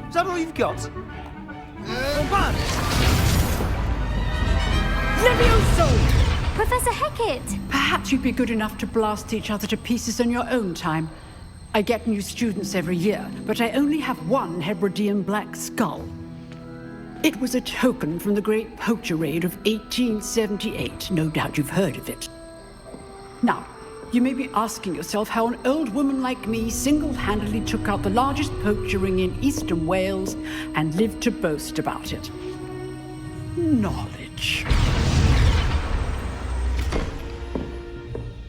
[SPEAKER 13] Is that all you've got?
[SPEAKER 14] Levioso!
[SPEAKER 8] Professor Hecat!
[SPEAKER 14] Perhaps you'd be good enough to blast each other to pieces on your own time. I get new students every year, but I only have one Hebridean black skull. It was a token from the Great Poacher Raid of 1878. No doubt you've heard of it. Now, you may be asking yourself how an old woman like me single-handedly took out the largest poacher ring in eastern Wales and lived to boast about it. Knowledge.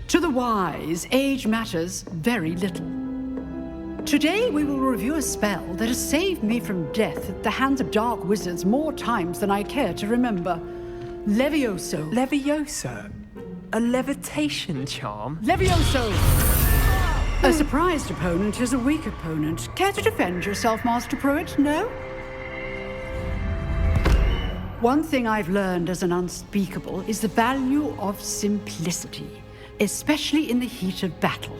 [SPEAKER 14] To the wise, age matters very little. Today we will review a spell that has saved me from death at the hands of dark wizards more times than I care to remember. Levioso.
[SPEAKER 7] Levioso? A levitation charm?
[SPEAKER 14] Levioso! A surprised opponent is a weak opponent. Care to defend yourself, Master Pruitt? No? One thing I've learned as an unspeakable is the value of simplicity, especially in the heat of battle.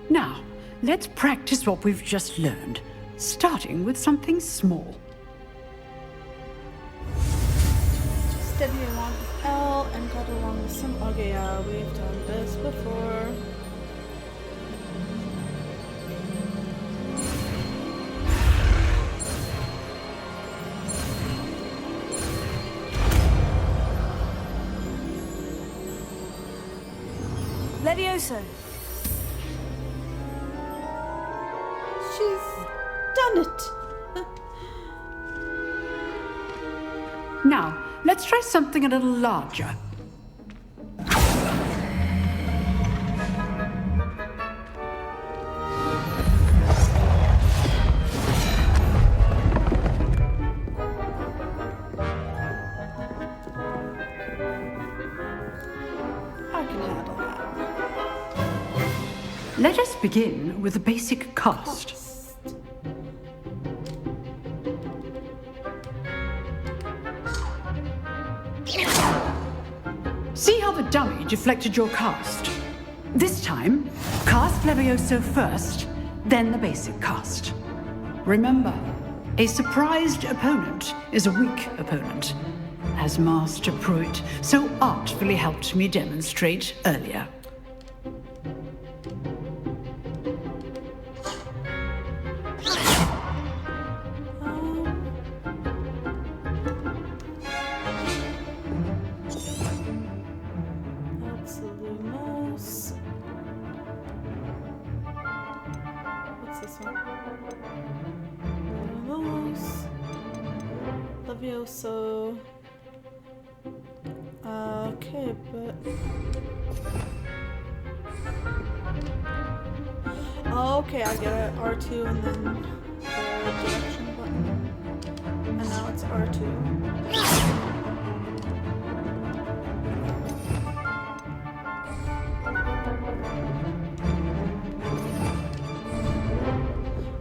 [SPEAKER 14] Now, let's practice what we've just learned, starting with something small.
[SPEAKER 1] Steady along with L and cut along with some... Okay, yeah, we've done this before.
[SPEAKER 9] Levioso.
[SPEAKER 1] She's done it.
[SPEAKER 14] Now, let's try something a little larger. begin with the basic cast. See how the dummy deflected your cast? This time, cast Levioso first, then the basic cast. Remember, a surprised opponent is a weak opponent, as Master Pruitt so artfully helped me demonstrate earlier.
[SPEAKER 1] That's Lumos. What's this one? Lumos. Levioso. Okay, but... Oh, okay, I get it. R2 and then the direction button. And now it's R2.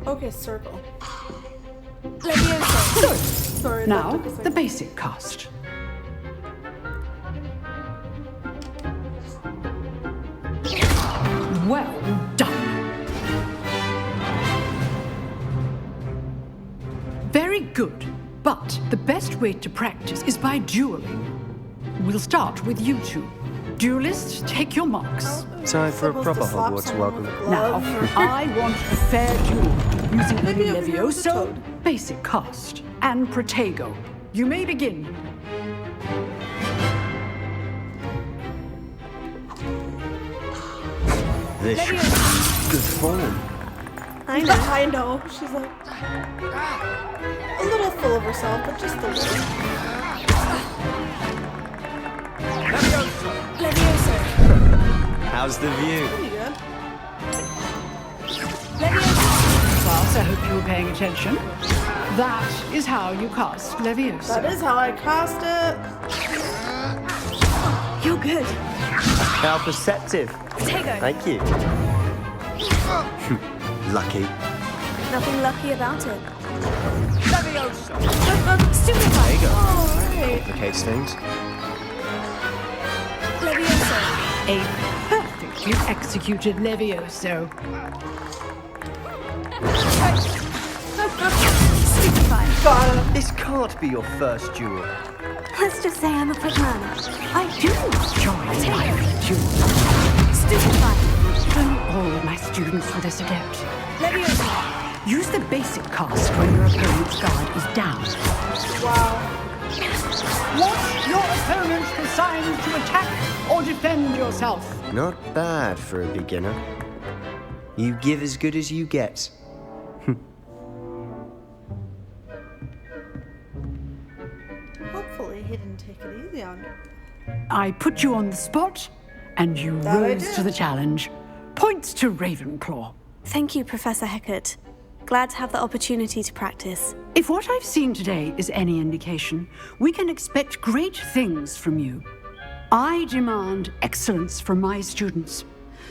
[SPEAKER 1] Okay, circle.
[SPEAKER 14] Good.
[SPEAKER 1] Sorry,
[SPEAKER 14] Now,
[SPEAKER 1] that took a
[SPEAKER 14] the
[SPEAKER 1] second.
[SPEAKER 14] basic cast. Well done. Very good. But the best way to practice is by dueling. We'll start with you two. Duelists, take your marks.
[SPEAKER 13] Time for a proper Hogwarts welcome.
[SPEAKER 14] Now, I want a fair duel using
[SPEAKER 1] Maybe
[SPEAKER 14] only
[SPEAKER 1] over here with the
[SPEAKER 14] Levioso,
[SPEAKER 1] toad.
[SPEAKER 14] basic cast, and Protego. You may begin.
[SPEAKER 13] This should be good form.
[SPEAKER 1] I know. She's like a little full of herself, but just a little.
[SPEAKER 13] Levioso. How's the view?
[SPEAKER 1] Pretty good.
[SPEAKER 14] Class, I hope you were paying attention. That is how you cast Levioso.
[SPEAKER 1] That is how I cast it.
[SPEAKER 9] You're good.
[SPEAKER 13] How perceptive.
[SPEAKER 9] Protego.
[SPEAKER 13] Thank you. Lucky.
[SPEAKER 9] Nothing lucky about it.
[SPEAKER 13] Levioso.
[SPEAKER 9] Stupefy.
[SPEAKER 13] There you go.
[SPEAKER 1] Alright.
[SPEAKER 13] Complicates things.
[SPEAKER 9] Levioso.
[SPEAKER 14] A perfectly executed Levioso.
[SPEAKER 9] Stupefy.
[SPEAKER 1] Got him.
[SPEAKER 13] This can't be your first duel.
[SPEAKER 2] Let's just say I'm a quick learner.
[SPEAKER 14] I do enjoy lively duels.
[SPEAKER 9] Stupefy.
[SPEAKER 14] Though all of my students were this adept.
[SPEAKER 9] Levioso.
[SPEAKER 14] Use the basic cast when your opponent's guard is down.
[SPEAKER 1] Wow.
[SPEAKER 14] Want your opponent assigned to attack or defend yourself?
[SPEAKER 13] Not bad for a beginner. You give as good as you get.
[SPEAKER 1] Hopefully he didn't take it easy on you.
[SPEAKER 14] I put you on the spot, and you
[SPEAKER 1] That I
[SPEAKER 14] rose
[SPEAKER 1] did.
[SPEAKER 14] to the challenge. Points to Ravenclaw.
[SPEAKER 2] Thank you, Professor Hecat. Glad to have the opportunity to practice.
[SPEAKER 14] If what I've seen today is any indication, we can expect great things from you. I demand excellence from my students.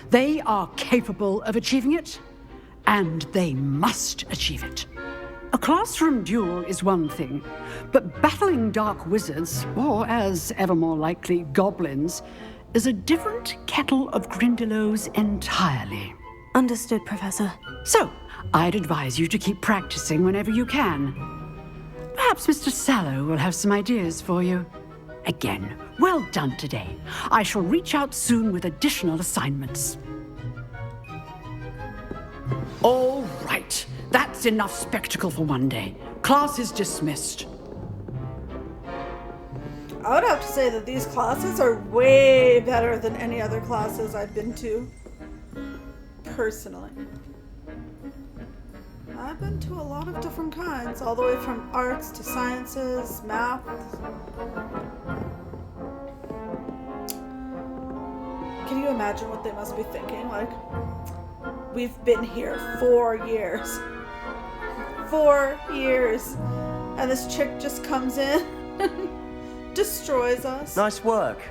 [SPEAKER 14] They are capable of achieving it, and they must achieve it. A classroom duel is one thing, but battling dark wizards, or as ever more likely, goblins, is a different kettle of Grindylows entirely.
[SPEAKER 2] Understood, Professor.
[SPEAKER 14] So, I'd advise you to keep practicing whenever you can. Perhaps Mr. Sallow will have some ideas for you. Again, well done today. I shall reach out soon with additional assignments. All right. That's enough spectacle for one day. Class is dismissed.
[SPEAKER 1] I would have to say that these classes are way better than any other classes I've been to. Personally. I've been to a lot of different kinds, all the way from arts to sciences, math. Can you imagine what they must be thinking? Like, we've been here 4 years. 4 years. And this chick just comes in and destroys us.
[SPEAKER 13] Nice work.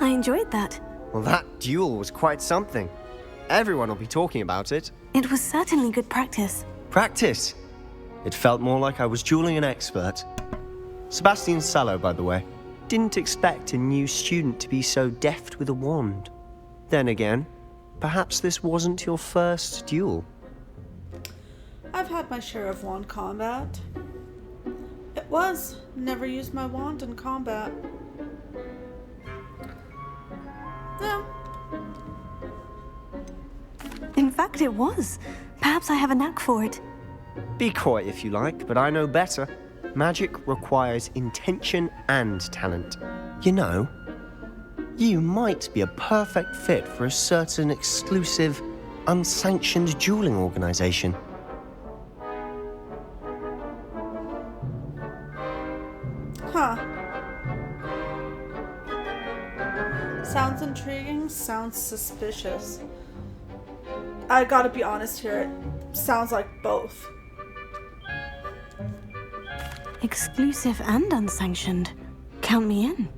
[SPEAKER 2] I enjoyed that.
[SPEAKER 13] Well, that duel was quite something. Everyone will be talking about it.
[SPEAKER 2] It was certainly good practice.
[SPEAKER 13] Practice? It felt more like I was dueling an expert. Sebastian Sallow, by the way. Didn't expect a new student to be so deft with a wand. Then again, perhaps this wasn't your first duel.
[SPEAKER 1] I've had my share of wand combat. It was. Never used my wand in combat. Yeah.
[SPEAKER 2] In fact, it was. Perhaps I have a knack for it.
[SPEAKER 13] Be coy if you like, but I know better. Magic requires intention and talent. You know, you might be a perfect fit for a certain exclusive, unsanctioned dueling organization.
[SPEAKER 1] Huh. Sounds intriguing, sounds suspicious. I gotta be honest here, it sounds like both.
[SPEAKER 2] Exclusive and unsanctioned. Count me in.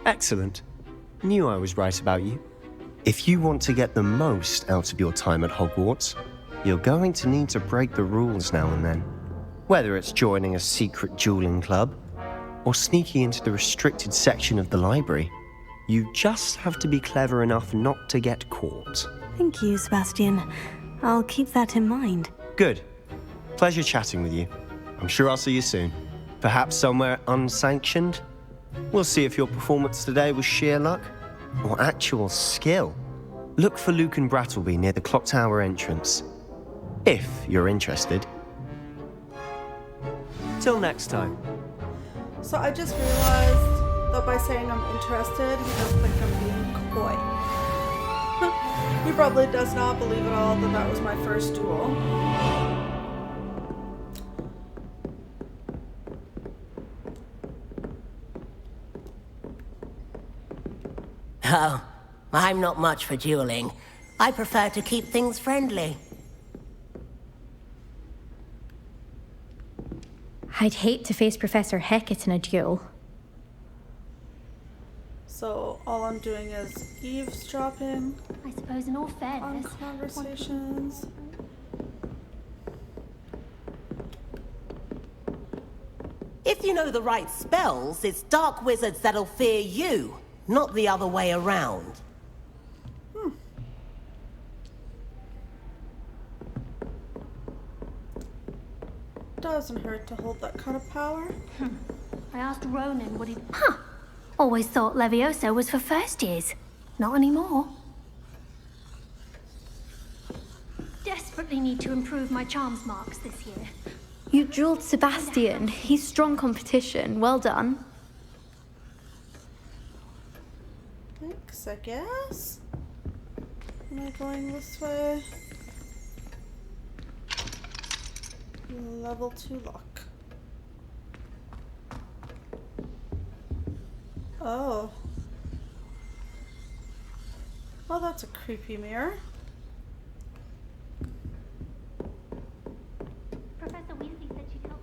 [SPEAKER 13] Excellent. Knew I was right about you. If you want to get the most out of your time at Hogwarts, you're going to need to break the rules now and then. Whether it's joining a secret dueling club, or sneaking into the restricted section of the library, you just have to be clever enough not to get caught.
[SPEAKER 2] Thank you, Sebastian. I'll keep that in mind.
[SPEAKER 13] Good. Pleasure chatting with you. I'm sure I'll see you soon. Perhaps somewhere unsanctioned? We'll see if your performance today was sheer luck or actual skill. Look for Luke and Brattleby near the clock tower entrance, if you're interested. Till next time.
[SPEAKER 1] So I just realized that by saying I'm interested, he doesn't think I'm being coy. He probably does not believe at all that that was my first duel.
[SPEAKER 10] Oh, I'm not much for dueling. I prefer to keep things friendly.
[SPEAKER 15] I'd hate to face Professor Hecat in a duel.
[SPEAKER 1] So all I'm doing is eavesdropping.
[SPEAKER 8] I suppose in all fairness,
[SPEAKER 1] on conversations.
[SPEAKER 10] If you know the right spells, it's dark wizards that'll fear you, not the other way around.
[SPEAKER 1] Doesn't hurt to hold that kind of power.
[SPEAKER 8] I asked Ronan what he... Always thought Levioso was for first years. Not anymore. Desperately need to improve my charms marks this year.
[SPEAKER 15] You dueled Sebastian. He's strong competition. Well done.
[SPEAKER 1] Thanks, I guess. Am I going this way? Level 2 lock. Oh. Oh, that's a creepy mirror.
[SPEAKER 8] Professor Weasley said she'd help.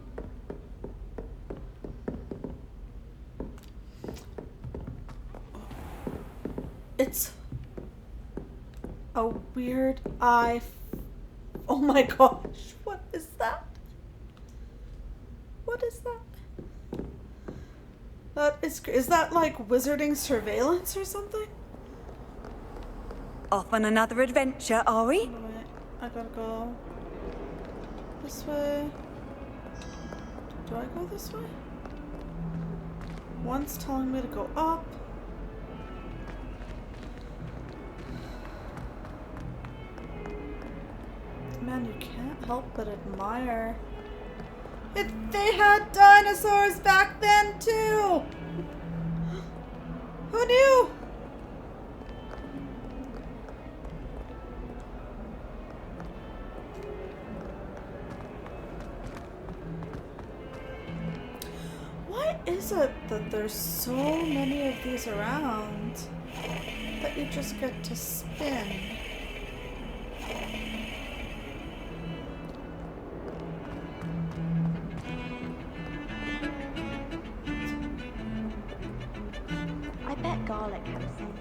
[SPEAKER 1] It's a weird eye. Oh my gosh, what is that? What is that? That is that like wizarding surveillance or something?
[SPEAKER 6] Off on another adventure, are we?
[SPEAKER 1] Wait, I gotta go this way. Do I go this way? One's telling me to go up. Man, you can't help but admire. They had dinosaurs back then too! Who knew? Why is it that there's so many of these around that you just get to spin?
[SPEAKER 9] I bet garlic had a scent.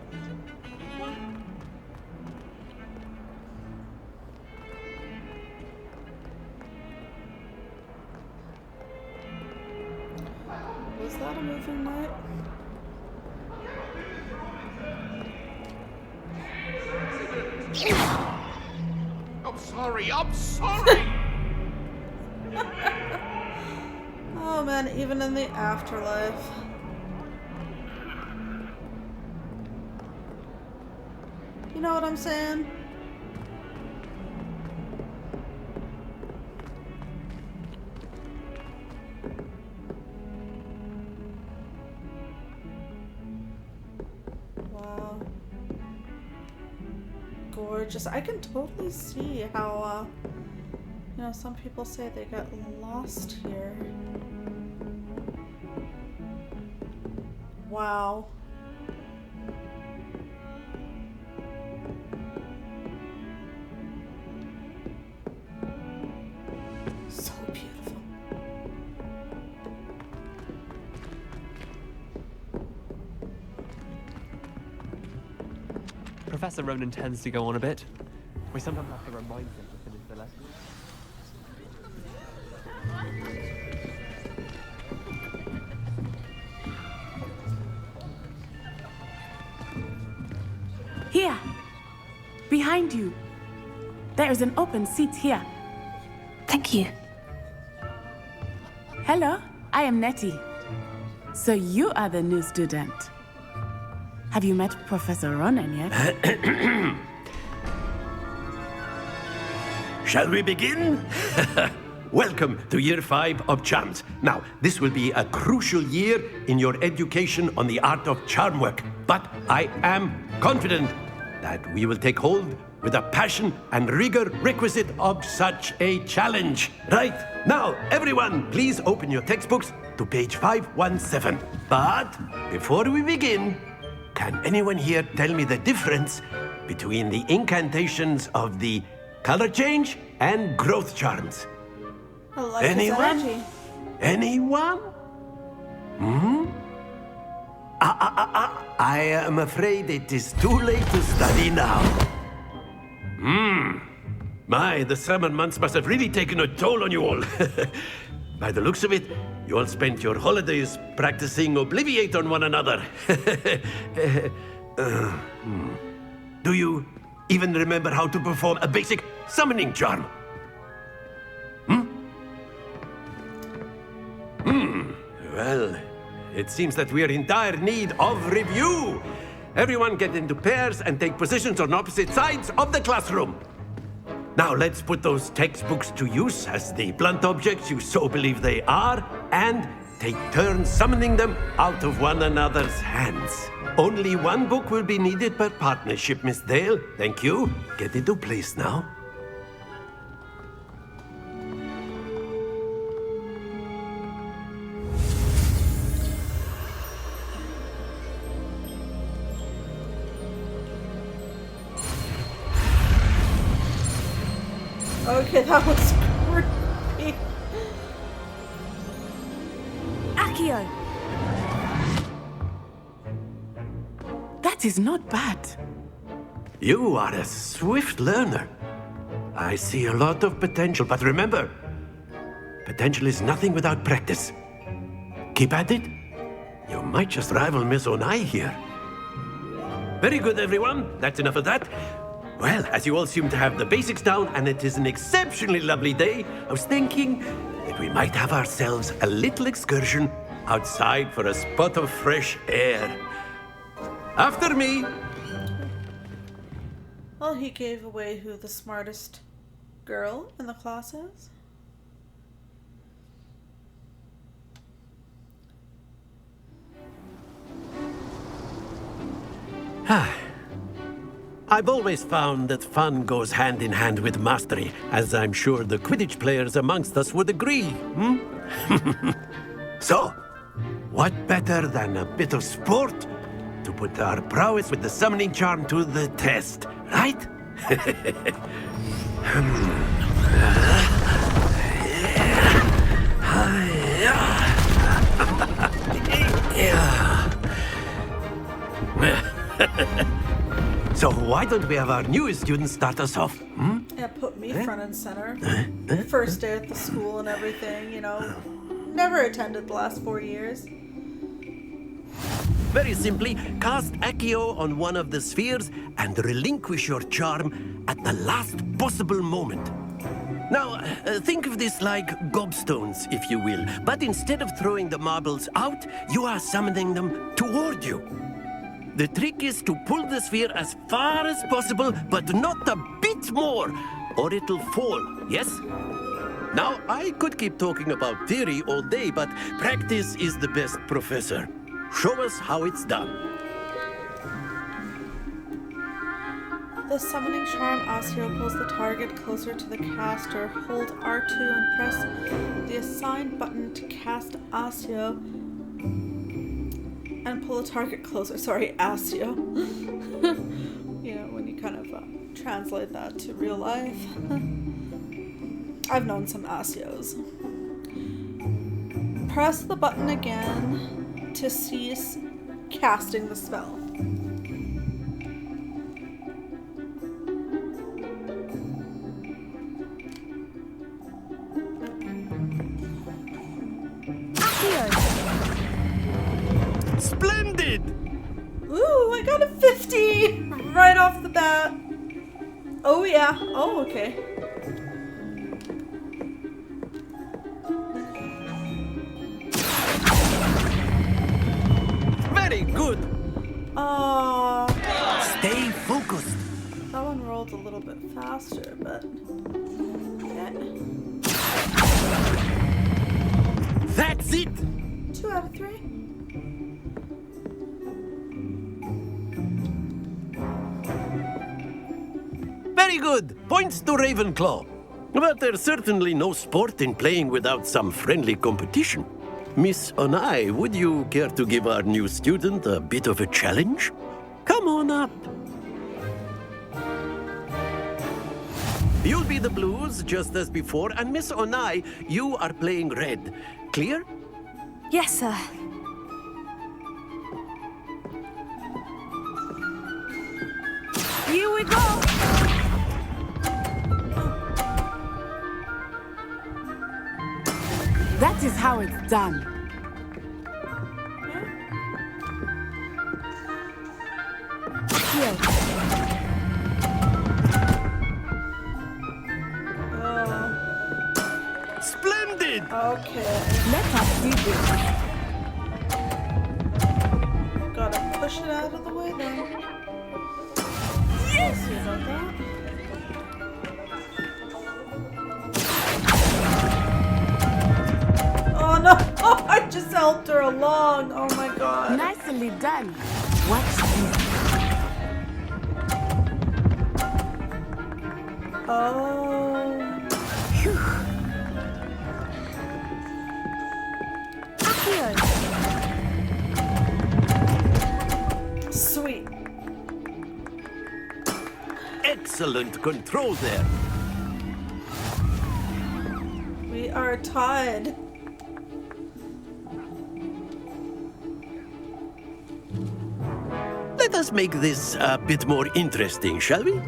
[SPEAKER 1] a moving night.
[SPEAKER 16] I'm sorry, I'm sorry!
[SPEAKER 1] Oh man, even in the afterlife. You know what I'm saying? Wow. Gorgeous. I can totally see how, you know, some people say they got lost here. Wow. So beautiful.
[SPEAKER 17] Professor Ronan tends to go on a bit. We sometimes have to remind him to finish the lesson.
[SPEAKER 18] Here! Behind you! There is an open seat here.
[SPEAKER 2] Thank you.
[SPEAKER 18] Hello, I am Nettie. So you are the new student. Have you met Professor Ronan yet?
[SPEAKER 19] Shall we begin? Welcome to Year 5 of Charms. Now, this will be a crucial year in your education on the art of charm work. But I am confident that we will take hold with the passion and rigor requisite of such a challenge. Right, now, everyone, please open your textbooks to page 517. But before we begin, can anyone here tell me the difference between the incantations of the color change and growth charms?
[SPEAKER 1] I like anyone? His energy.
[SPEAKER 19] Anyone? Hmm? I am afraid it is too late to study now. My, the summer months must have really taken a toll on you all. By the looks of it, you all spent your holidays practicing Obliviate on one another. Do you even remember how to perform a basic summoning charm? Well, it seems that we are in dire need of review. Everyone get into pairs and take positions on opposite sides of the classroom. Now let's put those textbooks to use as the blunt objects you so believe they are, and take turns summoning them out of one another's hands. Only one book will be needed per partnership, Miss Dale. Thank you. Get into place now.
[SPEAKER 1] Okay, that was creepy.
[SPEAKER 18] Accio! That is not bad.
[SPEAKER 19] You are a swift learner. I see a lot of potential, but remember, potential is nothing without practice. Keep at it. You might just rival Miss Onai here. Very good, everyone. That's enough of that. Well, as you all seem to have the basics down, and it is an exceptionally lovely day, I was thinking that we might have ourselves a little excursion outside for a spot of fresh air. After me!
[SPEAKER 1] Well, he gave away who the smartest girl in the class is.
[SPEAKER 19] I've always found that fun goes hand in hand with mastery, as I'm sure the Quidditch players amongst us would agree, So, what better than a bit of sport to put our prowess with the summoning charm to the test, right? So why don't we have our newest student start us off?
[SPEAKER 1] Yeah, put me front and center. First day at the school and everything, you know. Never attended the last 4 years.
[SPEAKER 19] Very simply, cast Accio on one of the spheres and relinquish your charm at the last possible moment. Now, think of this like gobstones, if you will, but instead of throwing the marbles out, you are summoning them toward you. The trick is to pull the sphere as far as possible, but not a bit more, or it'll fall, yes? Now, I could keep talking about theory all day, but practice is the best professor. Show us how it's done.
[SPEAKER 1] The summoning charm Accio pulls the target closer to the caster. Hold R2 and press the assigned button to cast Accio and pull the target closer. Sorry, Accio. You know, when you kind of translate that to real life. I've known some Accios. Press the button again to cease casting the spell.
[SPEAKER 19] Splendid!
[SPEAKER 1] Ooh, I got a 50 right off the bat. Oh yeah. Oh, okay.
[SPEAKER 19] Very good.
[SPEAKER 1] Stay
[SPEAKER 19] focused.
[SPEAKER 1] That one rolled a little bit faster, but okay.
[SPEAKER 19] That's it.
[SPEAKER 1] 2 out of 3.
[SPEAKER 19] Very good. Points to Ravenclaw. But there's certainly no sport in playing without some friendly competition. Miss Onai, would you care to give our new student a bit of a challenge? Come on up. You'll be the blues, just as before, and Miss Onai, you are playing red. Clear?
[SPEAKER 9] Yes, sir. Here we go!
[SPEAKER 18] That is how it's done. Here.
[SPEAKER 19] Splendid!
[SPEAKER 1] Okay.
[SPEAKER 18] Let us see this.
[SPEAKER 1] Gotta push it out of the way then. Yes! See about that. Oh no! Oh, I just helped her along. Oh my god.
[SPEAKER 18] Nicely done. Watch this.
[SPEAKER 1] Oh. Sweet.
[SPEAKER 19] Excellent control there.
[SPEAKER 1] We are tied.
[SPEAKER 19] Let us make this a bit more interesting, shall we?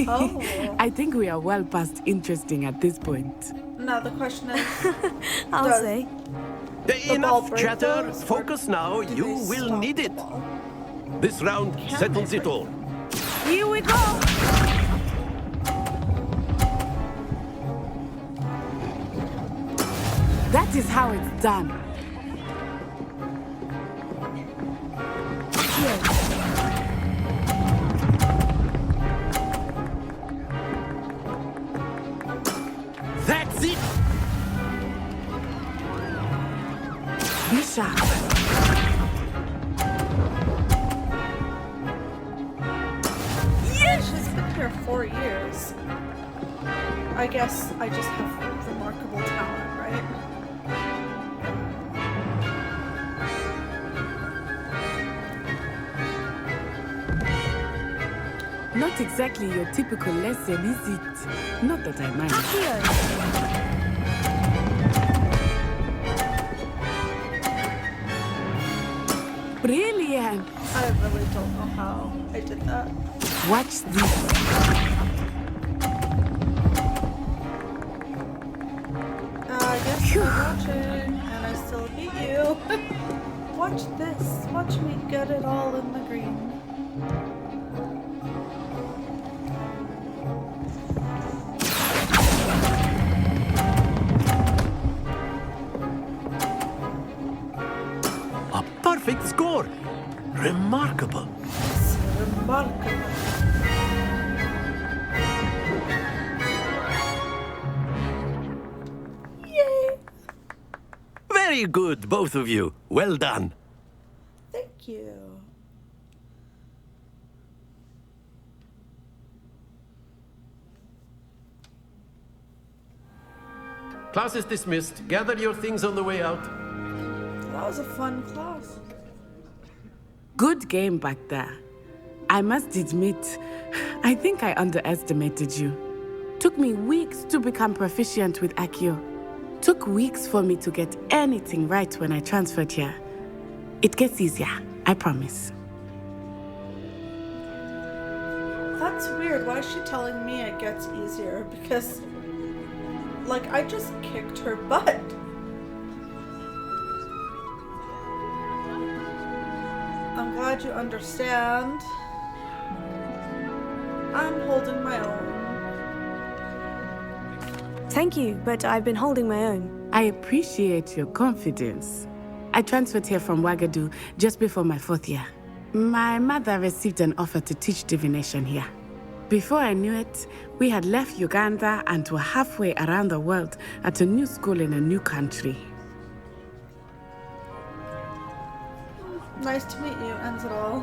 [SPEAKER 1] Oh.
[SPEAKER 18] I think we are well past interesting at this point.
[SPEAKER 1] Now the question is,
[SPEAKER 9] I'll say.
[SPEAKER 19] Enough chatter. Focus now. You will need it. This round settles it all.
[SPEAKER 9] Here we go!
[SPEAKER 18] That is how it's done. Here.
[SPEAKER 19] That's it!
[SPEAKER 18] Be sharp.
[SPEAKER 1] yes, she's been here 4 years. I guess I just have remarkable talent, right?
[SPEAKER 18] Not exactly your typical lesson, is it? Not that I mind. Brilliant!
[SPEAKER 1] I really don't know how I did that.
[SPEAKER 18] Watch this.
[SPEAKER 1] watching, and I still beat you. Watch this. Watch me get it all in the green.
[SPEAKER 19] A perfect score! Remarkable.
[SPEAKER 1] It's remarkable. Yay!
[SPEAKER 19] Very good, both of you. Well done.
[SPEAKER 1] Thank you.
[SPEAKER 19] Class is dismissed. Gather your things on the way out.
[SPEAKER 1] That was a fun class.
[SPEAKER 18] Good game back there. I must admit, I think I underestimated you. Took me weeks to become proficient with Accio. Took weeks for me to get anything right when I transferred here. It gets easier, I promise.
[SPEAKER 1] That's weird. Why is she telling me it gets easier? Because, like, I just kicked her butt. I'm glad you understand. I'm holding my own.
[SPEAKER 2] Thank you, but I've been holding my own.
[SPEAKER 18] I appreciate your confidence. I transferred here from Wagadu just before my 4th year. My mother received an offer to teach divination here. Before I knew it, we had left Uganda and were halfway around the world at a new school in a new country.
[SPEAKER 1] Nice to meet you, ends it all.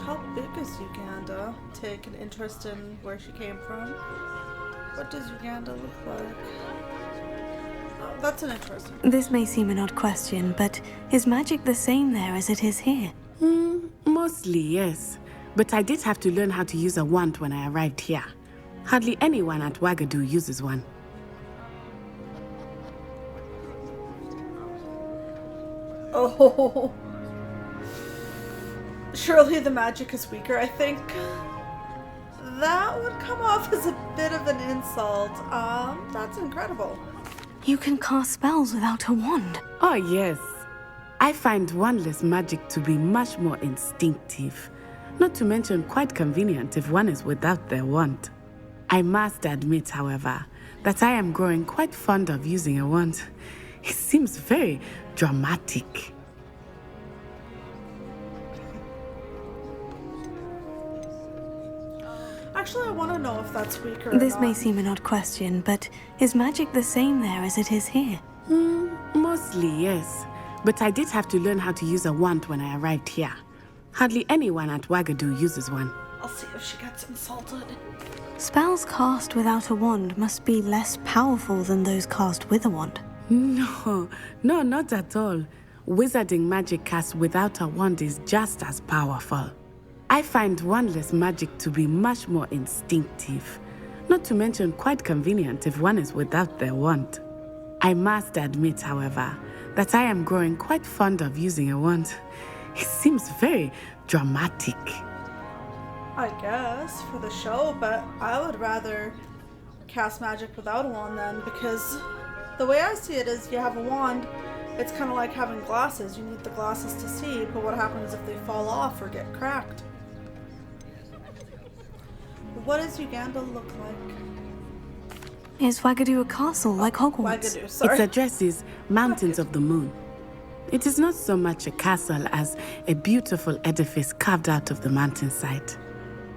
[SPEAKER 1] How big is Uganda? Take an interest in where she came from. What does Uganda look like? Oh, that's an interesting.
[SPEAKER 2] This may seem an odd question, but is magic the same there as it is here?
[SPEAKER 18] Mostly, yes. But I did have to learn how to use a wand when I arrived here. Hardly anyone at Wagadu uses one.
[SPEAKER 1] Oh. Surely the magic is weaker, I think. That would come off as a bit of an insult. That's incredible.
[SPEAKER 2] You can cast spells without a wand.
[SPEAKER 18] Oh, yes. I find wandless magic to be much more instinctive. Not to mention quite convenient if one is without their wand. I must admit, however, that I am growing quite fond of using a wand. It seems very dramatic.
[SPEAKER 1] Actually, I want to know if that's weaker or
[SPEAKER 2] This
[SPEAKER 1] not.
[SPEAKER 2] may seem an odd question, but is magic the same there as it is here?
[SPEAKER 18] Mostly, yes. But I did have to learn how to use a wand when I arrived here. Hardly anyone at Wagadu uses one.
[SPEAKER 1] I'll see if she gets insulted.
[SPEAKER 2] Spells cast without a wand must be less powerful than those cast with a wand.
[SPEAKER 18] No, not at all. Wizarding magic cast without a wand is just as powerful. I find wandless magic to be much more instinctive. Not to mention quite convenient if one is without their wand. I must admit, however, that I am growing quite fond of using a wand. It seems very dramatic.
[SPEAKER 1] I guess, for the show, but I would rather cast magic without a wand then, because the way I see it is you have a wand, it's kind of like having glasses. You need the glasses to see, but what happens if they fall off or get cracked? What does Uganda look like?
[SPEAKER 2] Is Wagadu a castle like Hogwarts?
[SPEAKER 1] Wagadu, sorry.
[SPEAKER 18] Its address is Mountains of the Moon. It is not so much a castle as a beautiful edifice carved out of the mountainside.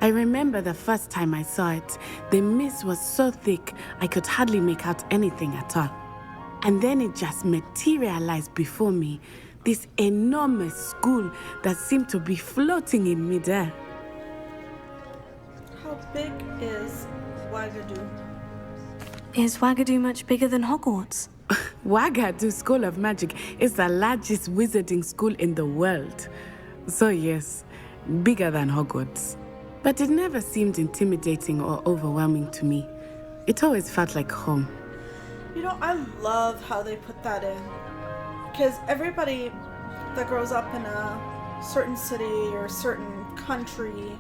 [SPEAKER 18] I remember the first time I saw it, the mist was so thick I could hardly make out anything at all. And then it just materialized before me, this enormous school that seemed to be floating in midair.
[SPEAKER 1] How big is Wagadu?
[SPEAKER 2] Is Wagadu much bigger than Hogwarts?
[SPEAKER 18] Wagadu School of Magic is the largest wizarding school in the world. So yes, bigger than Hogwarts. But it never seemed intimidating or overwhelming to me. It always felt like home.
[SPEAKER 1] You know, I love how they put that in. Because everybody that grows up in a certain city or a certain country,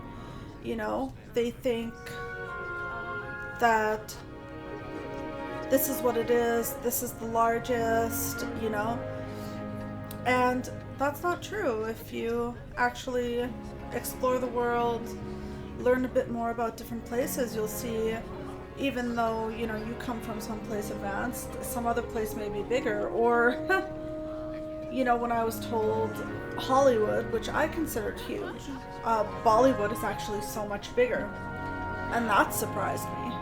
[SPEAKER 1] you know, they think that this is what it is, this is the largest, you know? And that's not true. If you actually explore the world, learn a bit more about different places, you'll see, even though, you know, you come from some place advanced, some other place may be bigger. Or, you know, when I was told Hollywood, which I considered huge, Bollywood is actually so much bigger. And that surprised me.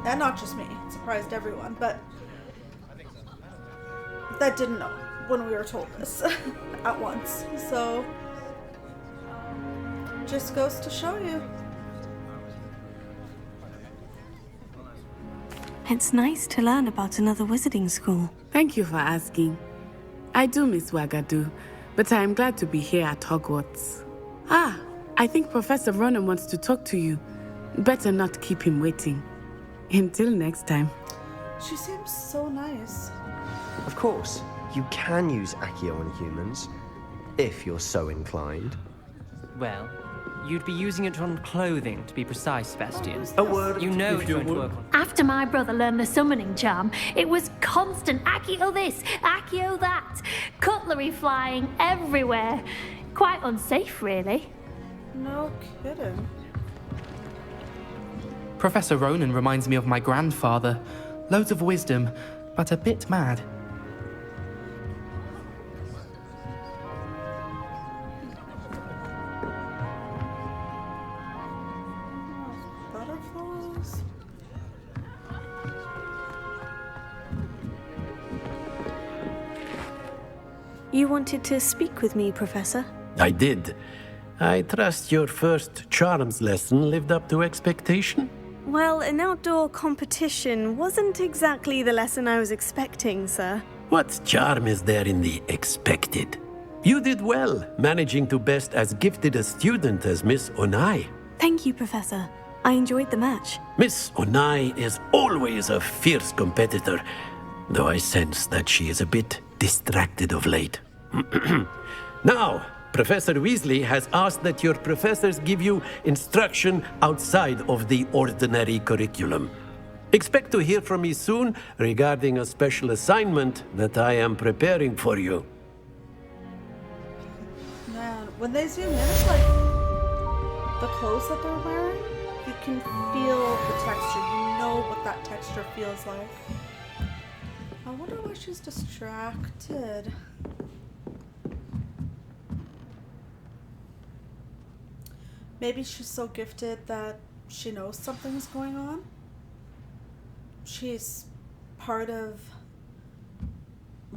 [SPEAKER 1] And not just me, it surprised everyone, but that didn't know when we were told this at once. So, just goes to show you.
[SPEAKER 2] It's nice to learn about another wizarding school.
[SPEAKER 18] Thank you for asking. I do miss Wagadu, but I am glad to be here at Hogwarts. Ah, I think Professor Ronan wants to talk to you. Better not keep him waiting. Until next time.
[SPEAKER 1] She seems so nice.
[SPEAKER 13] Of course, you can use Accio on humans, if you're so inclined.
[SPEAKER 17] Well, you'd be using it on clothing, to be precise, Sebastian.
[SPEAKER 19] A word,
[SPEAKER 17] you know
[SPEAKER 19] if
[SPEAKER 17] it's
[SPEAKER 19] you
[SPEAKER 17] going to
[SPEAKER 19] would.
[SPEAKER 17] work on.
[SPEAKER 8] After my brother learned the summoning charm, it was constant Accio this, Accio that. Cutlery flying everywhere. Quite unsafe, really.
[SPEAKER 1] No kidding.
[SPEAKER 11] Professor Ronan reminds me of my grandfather. Loads of wisdom, but a bit mad.
[SPEAKER 1] Butterflies.
[SPEAKER 2] You wanted to speak with me, Professor?
[SPEAKER 19] I did. I trust your first charms lesson lived up to expectation?
[SPEAKER 2] Well, an outdoor competition wasn't exactly the lesson I was expecting, sir.
[SPEAKER 19] What charm is there in the expected? You did well, managing to best as gifted a student as Miss Onai.
[SPEAKER 2] Thank you, Professor. I enjoyed the match.
[SPEAKER 19] Miss Onai is always a fierce competitor, though I sense that she is a bit distracted of late. Now, Professor Weasley has asked that your professors give you instruction outside of the ordinary curriculum. Expect to hear from me soon regarding a special assignment that I am preparing for you.
[SPEAKER 1] Man, when they zoom in, it's like the clothes that they're wearing, you can feel the texture. You know what that texture feels like. I wonder why she's distracted. Maybe she's so gifted that she knows something's going on. She's part of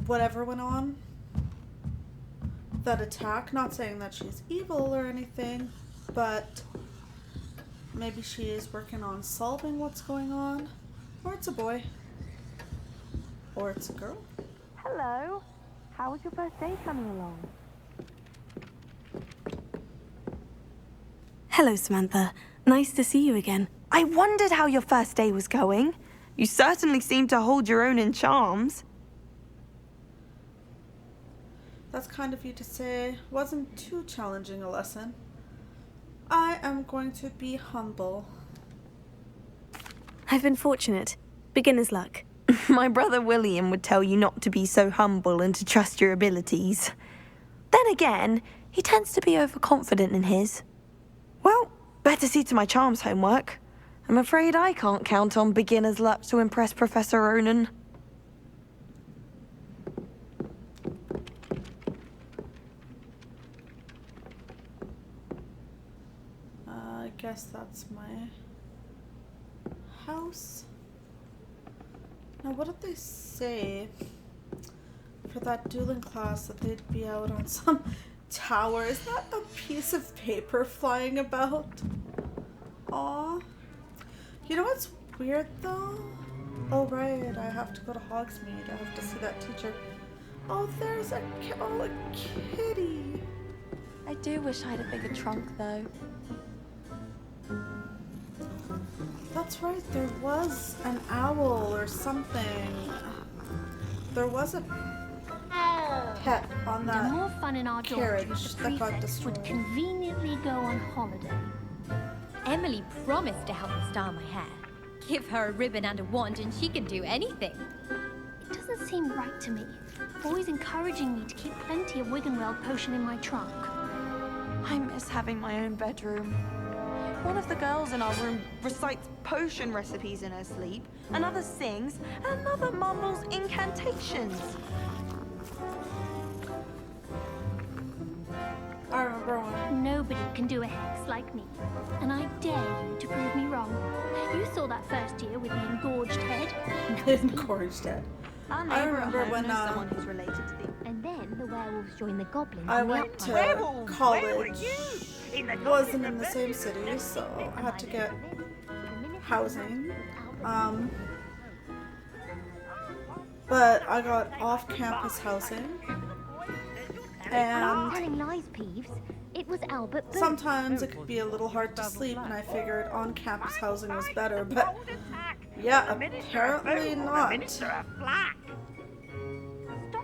[SPEAKER 1] whatever went on. That attack. Not saying that she's evil or anything, but maybe she is working on solving what's going on. Or it's a boy. Or it's a girl.
[SPEAKER 9] Hello. How was your first day coming along?
[SPEAKER 2] Hello, Samantha. Nice to see you again.
[SPEAKER 9] I wondered how your first day was going. You certainly seem to hold your own in charms.
[SPEAKER 1] That's kind of you to say. Wasn't too challenging a lesson. I am going to be humble.
[SPEAKER 2] I've been fortunate. Beginner's luck.
[SPEAKER 9] My brother William would tell you not to be so humble and to trust your abilities. Then again, he tends to be overconfident in his. Well, better see to my charms homework. I'm afraid I can't count on beginner's luck to impress Professor Ronan.
[SPEAKER 1] I guess that's my house. Now, what did they say for that dueling class that they'd be out on some tower? Is that a piece of paper flying about? Aw. You know what's weird though? Oh right, I have to go to Hogsmeade. I have to see that teacher. Oh, there's a kitty.
[SPEAKER 9] I do wish I had a bigger trunk though.
[SPEAKER 1] That's right, there was an owl or something. There was a pet on that
[SPEAKER 8] The more fun in our
[SPEAKER 1] carriage
[SPEAKER 8] dormitory,
[SPEAKER 1] that got
[SPEAKER 8] prefects
[SPEAKER 1] destroyed.
[SPEAKER 8] would conveniently go on holiday.
[SPEAKER 20] Emily promised to help me style my hair. Give her a ribbon and a wand and she can do anything.
[SPEAKER 8] It doesn't seem right to me. Always encouraging me to keep plenty of Wiggenweld potion in my trunk.
[SPEAKER 9] I miss having my own bedroom. One of the girls in our room recites potion recipes in her sleep, another sings, and another mumbles incantations.
[SPEAKER 1] I remember one.
[SPEAKER 8] Nobody can do a hex like me, and I dare you to prove me wrong. You saw that first year with the engorged head.
[SPEAKER 1] Engorged head. I remember when
[SPEAKER 9] someone who's related to the...
[SPEAKER 20] And then the werewolves joined the goblins.
[SPEAKER 1] I
[SPEAKER 20] on the
[SPEAKER 1] went to
[SPEAKER 20] upland.
[SPEAKER 1] college. Wasn't in the same city, so I had to get housing. But I got off-campus housing, and
[SPEAKER 20] Telling lies, Peeves. It was Albert Booth.
[SPEAKER 1] sometimes it could be a little hard to sleep, and I figured on-campus housing was better, but yeah, apparently not.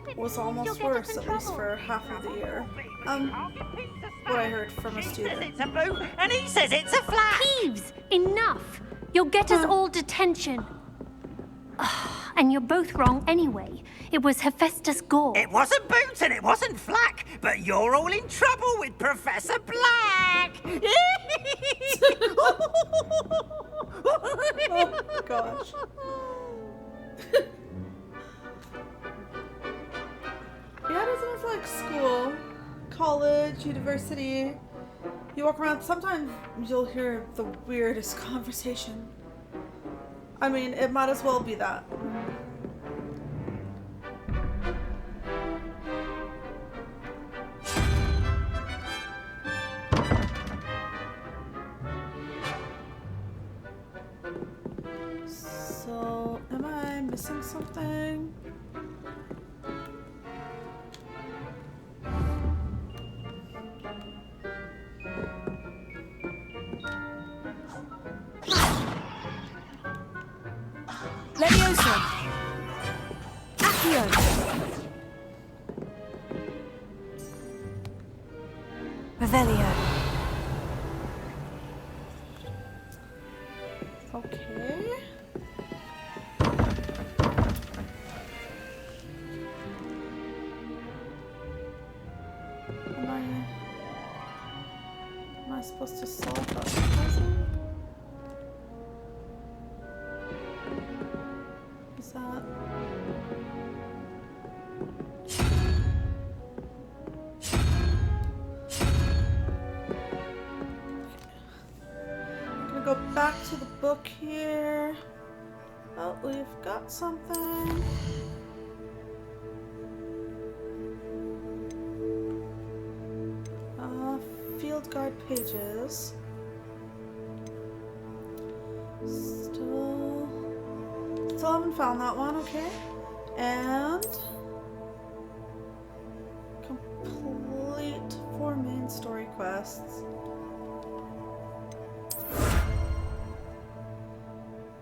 [SPEAKER 1] It was almost worse, at least for half of the year. What I heard from a student.
[SPEAKER 3] It's a boo, and he says it's a flat.
[SPEAKER 8] Peeves, enough! You'll get us all detention. And you're both wrong anyway. It was Hephaestus Gore.
[SPEAKER 3] It wasn't Boots and it wasn't Flack, but you're all in trouble with Professor Black.
[SPEAKER 1] Oh gosh. Yeah, it isn't like school, college, university. You walk around, sometimes you'll hear the weirdest conversation. I mean, it might as well be that. So, am I missing something?
[SPEAKER 6] Leviosa! Accio! Revelio.
[SPEAKER 1] Okay. Am I supposed to solve that puzzle? Is that... I'm gonna go back to the book here. Oh, we've got something. Field guide pages. Still haven't found that one, okay. And complete 4 main story quests.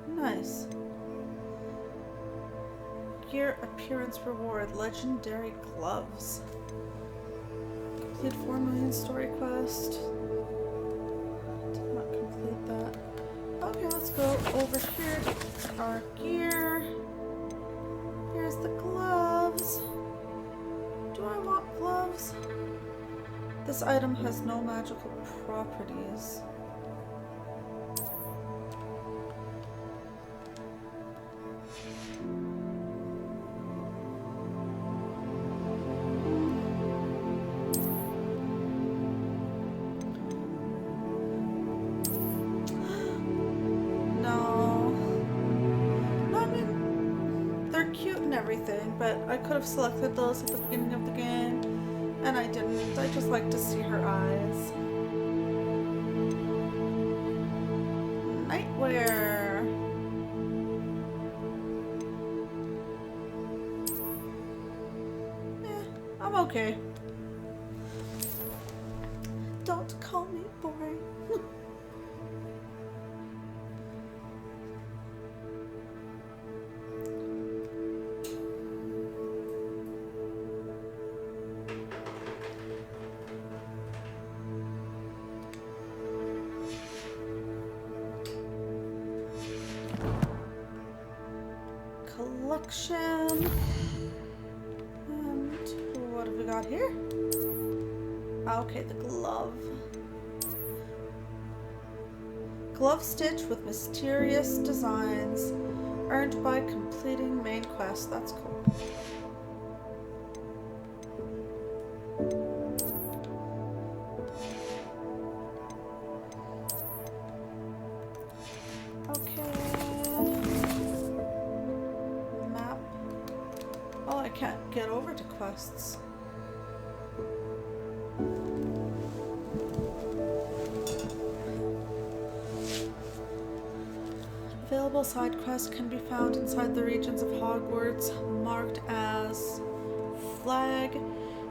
[SPEAKER 1] Nice. Gear appearance reward, legendary gloves. Complete 4 million story quest. Did not complete that. Okay, let's go over here to our gear. Here's the gloves. Do I want gloves? This item has no magical properties. But I could have selected those at the beginning of the game, and I didn't. I just like to see her eyes. Nightwear. I'm okay. Don't call me boring. collection. And what have we got here? Okay, the glove. Glove stitch with mysterious designs. Earned by completing main quest. That's cool. Okay. Map. Oh, I can't get over to quests. Available side quests can be found inside the regions of Hogwarts, marked as flag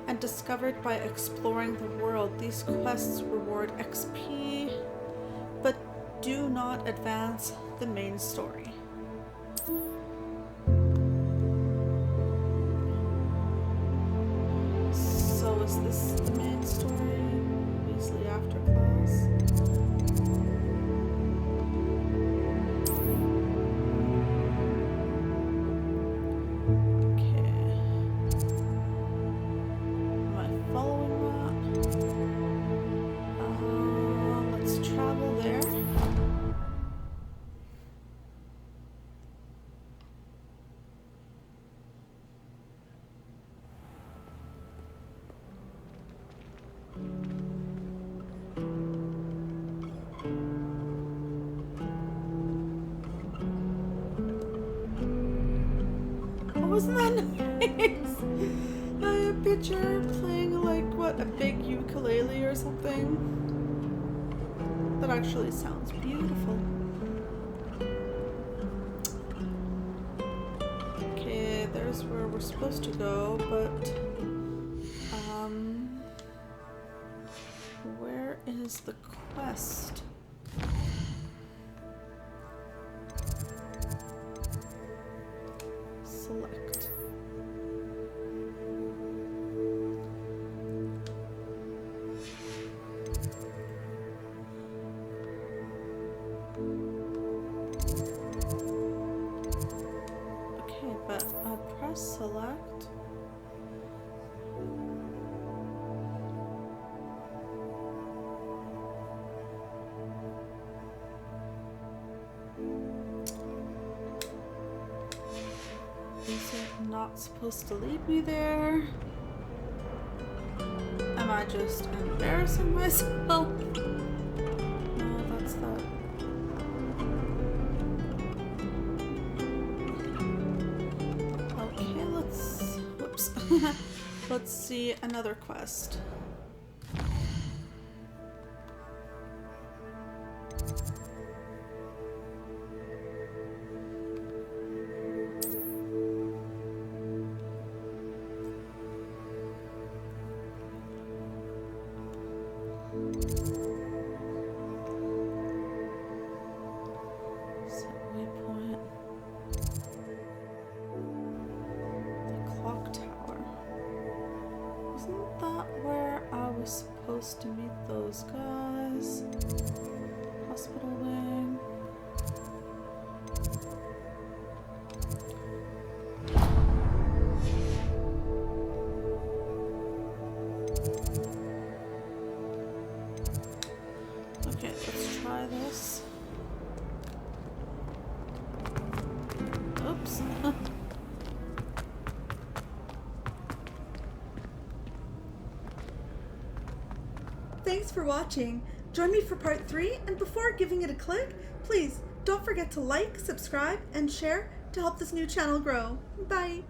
[SPEAKER 1] and discovered by exploring the world. These quests reward XP, but do not advance the main story. So is this the main story? Weasley after class? Wasn't that nice? A picture playing like what, a big ukulele or something? That actually sounds beautiful. Okay, there's where we're supposed to go, but where is the quest? Select. Okay, but I press select. Is it not supposed to lead me there? Am I just embarrassing myself? No, that's that. Okay, whoops. Let's see another quest. Supposed to meet those guys. Hospital wing. Okay, let's try this. Oops. Thanks for watching. Join me for part 3, and before giving it a click, please don't forget to like, subscribe, and share to help this new channel grow. Bye!